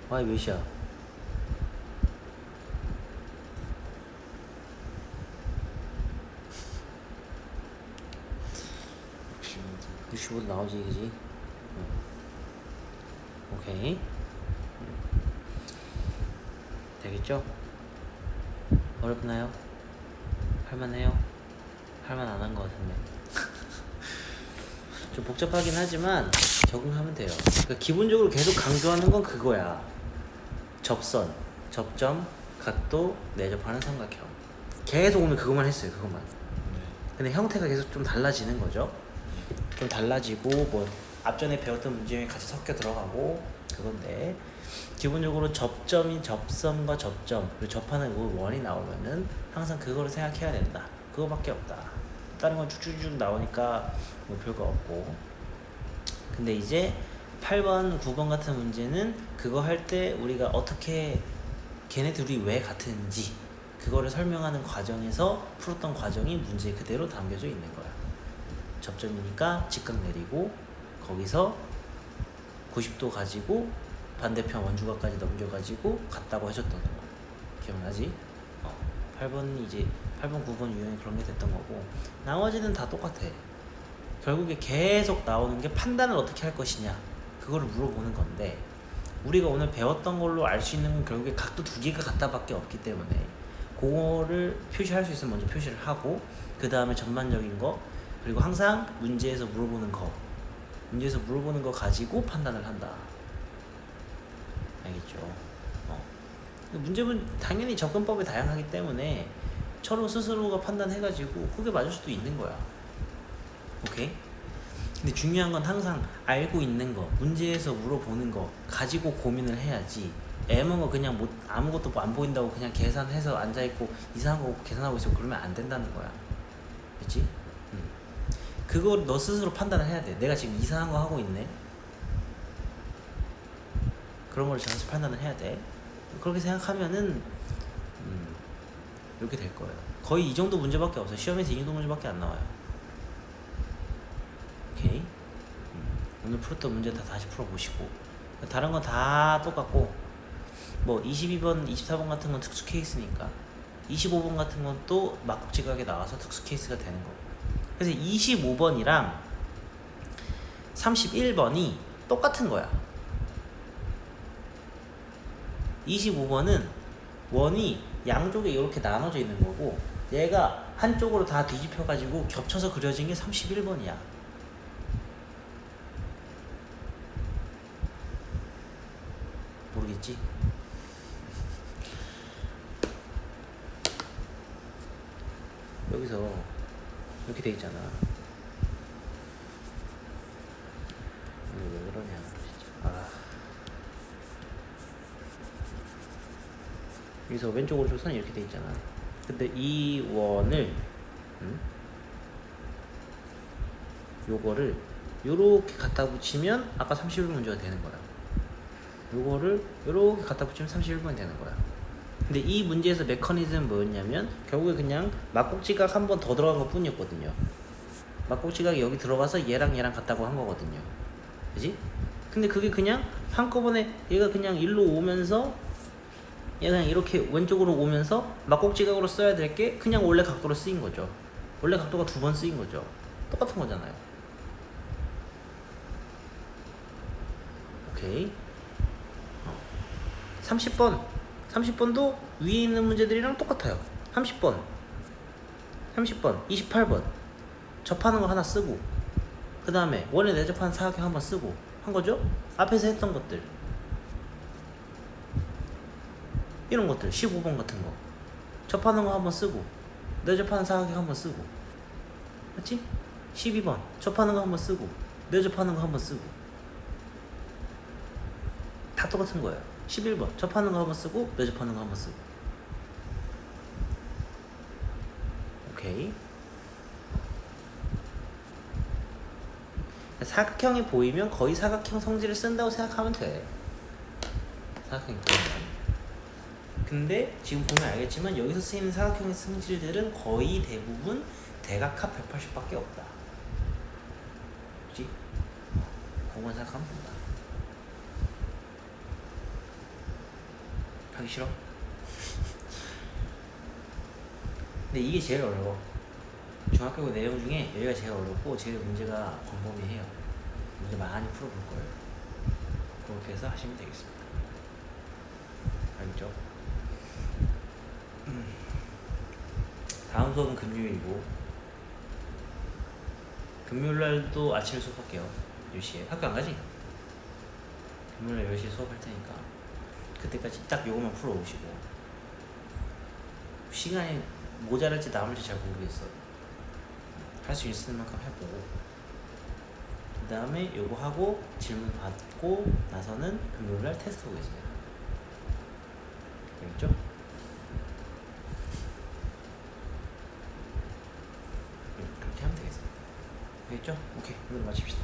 y 몇이야? 65도 나오지, 그지? 오케이. 되겠죠? 어렵나요? 할만해요? 할만 안 한 것 같은데. 좀 복잡하긴 하지만 적응하면 돼요. 그러니까 기본적으로 계속 강조하는 건 그거야. 접선, 접점, 각도, 내접하는 삼각형. 계속 오늘 그것만 했어요. 그것만. 네. 근데 형태가 계속 좀 달라지는 거죠. 좀 달라지고 뭐 앞전에 배웠던 문제에 같이 섞여 들어가고 그건데, 기본적으로 접점인 접선과 접점 그리고 접하는 그 원이 나오면은 항상 그거를 생각해야 된다. 그거밖에 없다. 다른 건 쭉쭉쭉 나오니까 뭐 별거 없고. 근데 이제 8번, 9번 같은 문제는 그거 할 때 우리가 어떻게 걔네 둘이 왜 같은지 그거를 설명하는 과정에서 풀었던 과정이 문제에 그대로 담겨져 있는 거야. 접점이니까 직각 내리고 거기서 90도 가지고 반대편 원주각까지 넘겨가지고 갔다고 해줬던 거 기억나지? 8번 이제 8번 9번 유형이 그런 게 됐던 거고, 나머지는 다 똑같아. 결국에 계속 나오는 게 판단을 어떻게 할 것이냐 그거를 물어보는 건데, 우리가 오늘 배웠던 걸로 알 수 있는 건 결국에 각도 두 개가 같다밖에 없기 때문에 그거를 표시할 수 있으면 먼저 표시를 하고, 그 다음에 전반적인 거, 그리고 항상 문제에서 물어보는 거 가지고 판단을 한다. 알겠죠? 문제는 당연히 접근법이 다양하기 때문에 서로 스스로가 판단해가지고 그게 맞을 수도 있는 거야. 오케이? 근데 중요한 건 항상 알고 있는 거, 문제에서 물어보는 거 가지고 고민을 해야지, 애먹은 거 그냥 뭐 아무것도 안 보인다고 그냥 계산해서 앉아있고 이상한 거 계산하고 있으면 그러면 안 된다는 거야. 그치? 그걸 너 스스로 판단을 해야 돼. 내가 지금 이상한 거 하고 있네. 그런 걸 자연스럽게 판단을 해야 돼. 그렇게 생각하면은 이렇게 될 거예요. 거의 이 정도 문제밖에 없어요. 시험에서 이 정도 문제밖에 안 나와요. 오케이? 오늘 풀었던 문제 다 다시 풀어보시고, 다른 건 다 똑같고, 뭐 22번, 24번 같은 건 특수 케이스니까 25번 같은 건 또 막지각에 나와서 특수 케이스가 되는 거고. 그래서 25번이랑 31번이 똑같은 거야. 25번은 원이 양쪽에 이렇게 나눠져 있는 거고, 얘가 한쪽으로 다 뒤집혀 가지고 겹쳐서 그려진 게 31번이야. 모르겠지? 여기서 이렇게 돼 있잖아. 왜 그러냐? 여기서 왼쪽 오른쪽 선이 이렇게 돼 있잖아. 근데 이 원을 요거를 요렇게 갖다 붙이면 아까 31번 문제가 되는 거야. 요거를 요렇게 갖다 붙이면 31번이 되는 거야. 근데 이 문제에서 메커니즘은 뭐였냐면 결국에 그냥 막국지각 한 번 더 들어간 것 뿐이었거든요. 막국지각이 여기 들어가서 얘랑 얘랑 같다고 한 거거든요. 그지? 근데 그게 그냥 한꺼번에 얘가 그냥 일로 오면서 얘가 그냥 이렇게 왼쪽으로 오면서 막국지각으로 써야 될 게 그냥 원래 각도로 쓰인 거죠. 원래 각도가 2번 쓰인 거죠. 똑같은 거잖아요. 오케이. 30번도 위에 있는 문제들이랑 똑같아요. 30번, 28번 접하는 거 하나 쓰고 그 다음에 원에 내접하는 사각형 한번 쓰고 한 거죠? 앞에서 했던 것들 이런 것들 15번 같은 거 접하는 거 한번 쓰고 내접하는 사각형 한번 쓰고 맞지? 12번 접하는 거 한번 쓰고 내접하는 거 한번 쓰고 다 똑같은 거예요. 11번 접하는 거 한번 쓰고 내접하는 거 한번 쓰고. 오케이. 사각형이 보이면 거의 사각형 성질을 쓴다고 생각하면 돼. 사각형이 보이면. 근데 지금 보면 알겠지만 여기서 쓰이는 사각형의 성질들은 거의 대부분 대각합 180밖에 없다. 그치? 그것만 생각하면 된다. 하기 싫어? 근데 이게 제일 어려워. 중학교 내용 중에 여기가 제일 어렵고 제일 문제가 광범위해요. 문제 많이 풀어볼 거예요. 그렇게 해서 하시면 되겠습니다. 알겠죠? 다음 수업은 금요일이고 금요일날도 아침에 수업할게요. 10시에. 학교 안 가지? 금요일날 10시에 수업할 테니까 그때까지 딱 요것만 풀어오시고 시간이 모자랄지 남을지 잘 모르겠어. 할 수 있을 만큼 해보고 그 다음에 요거 하고 질문 받고 나서는 금요일날 테스트 보겠습니다. 알겠죠? 그렇게 하면 되겠습니다. 알겠죠? 오케이, 오늘 마칩시다.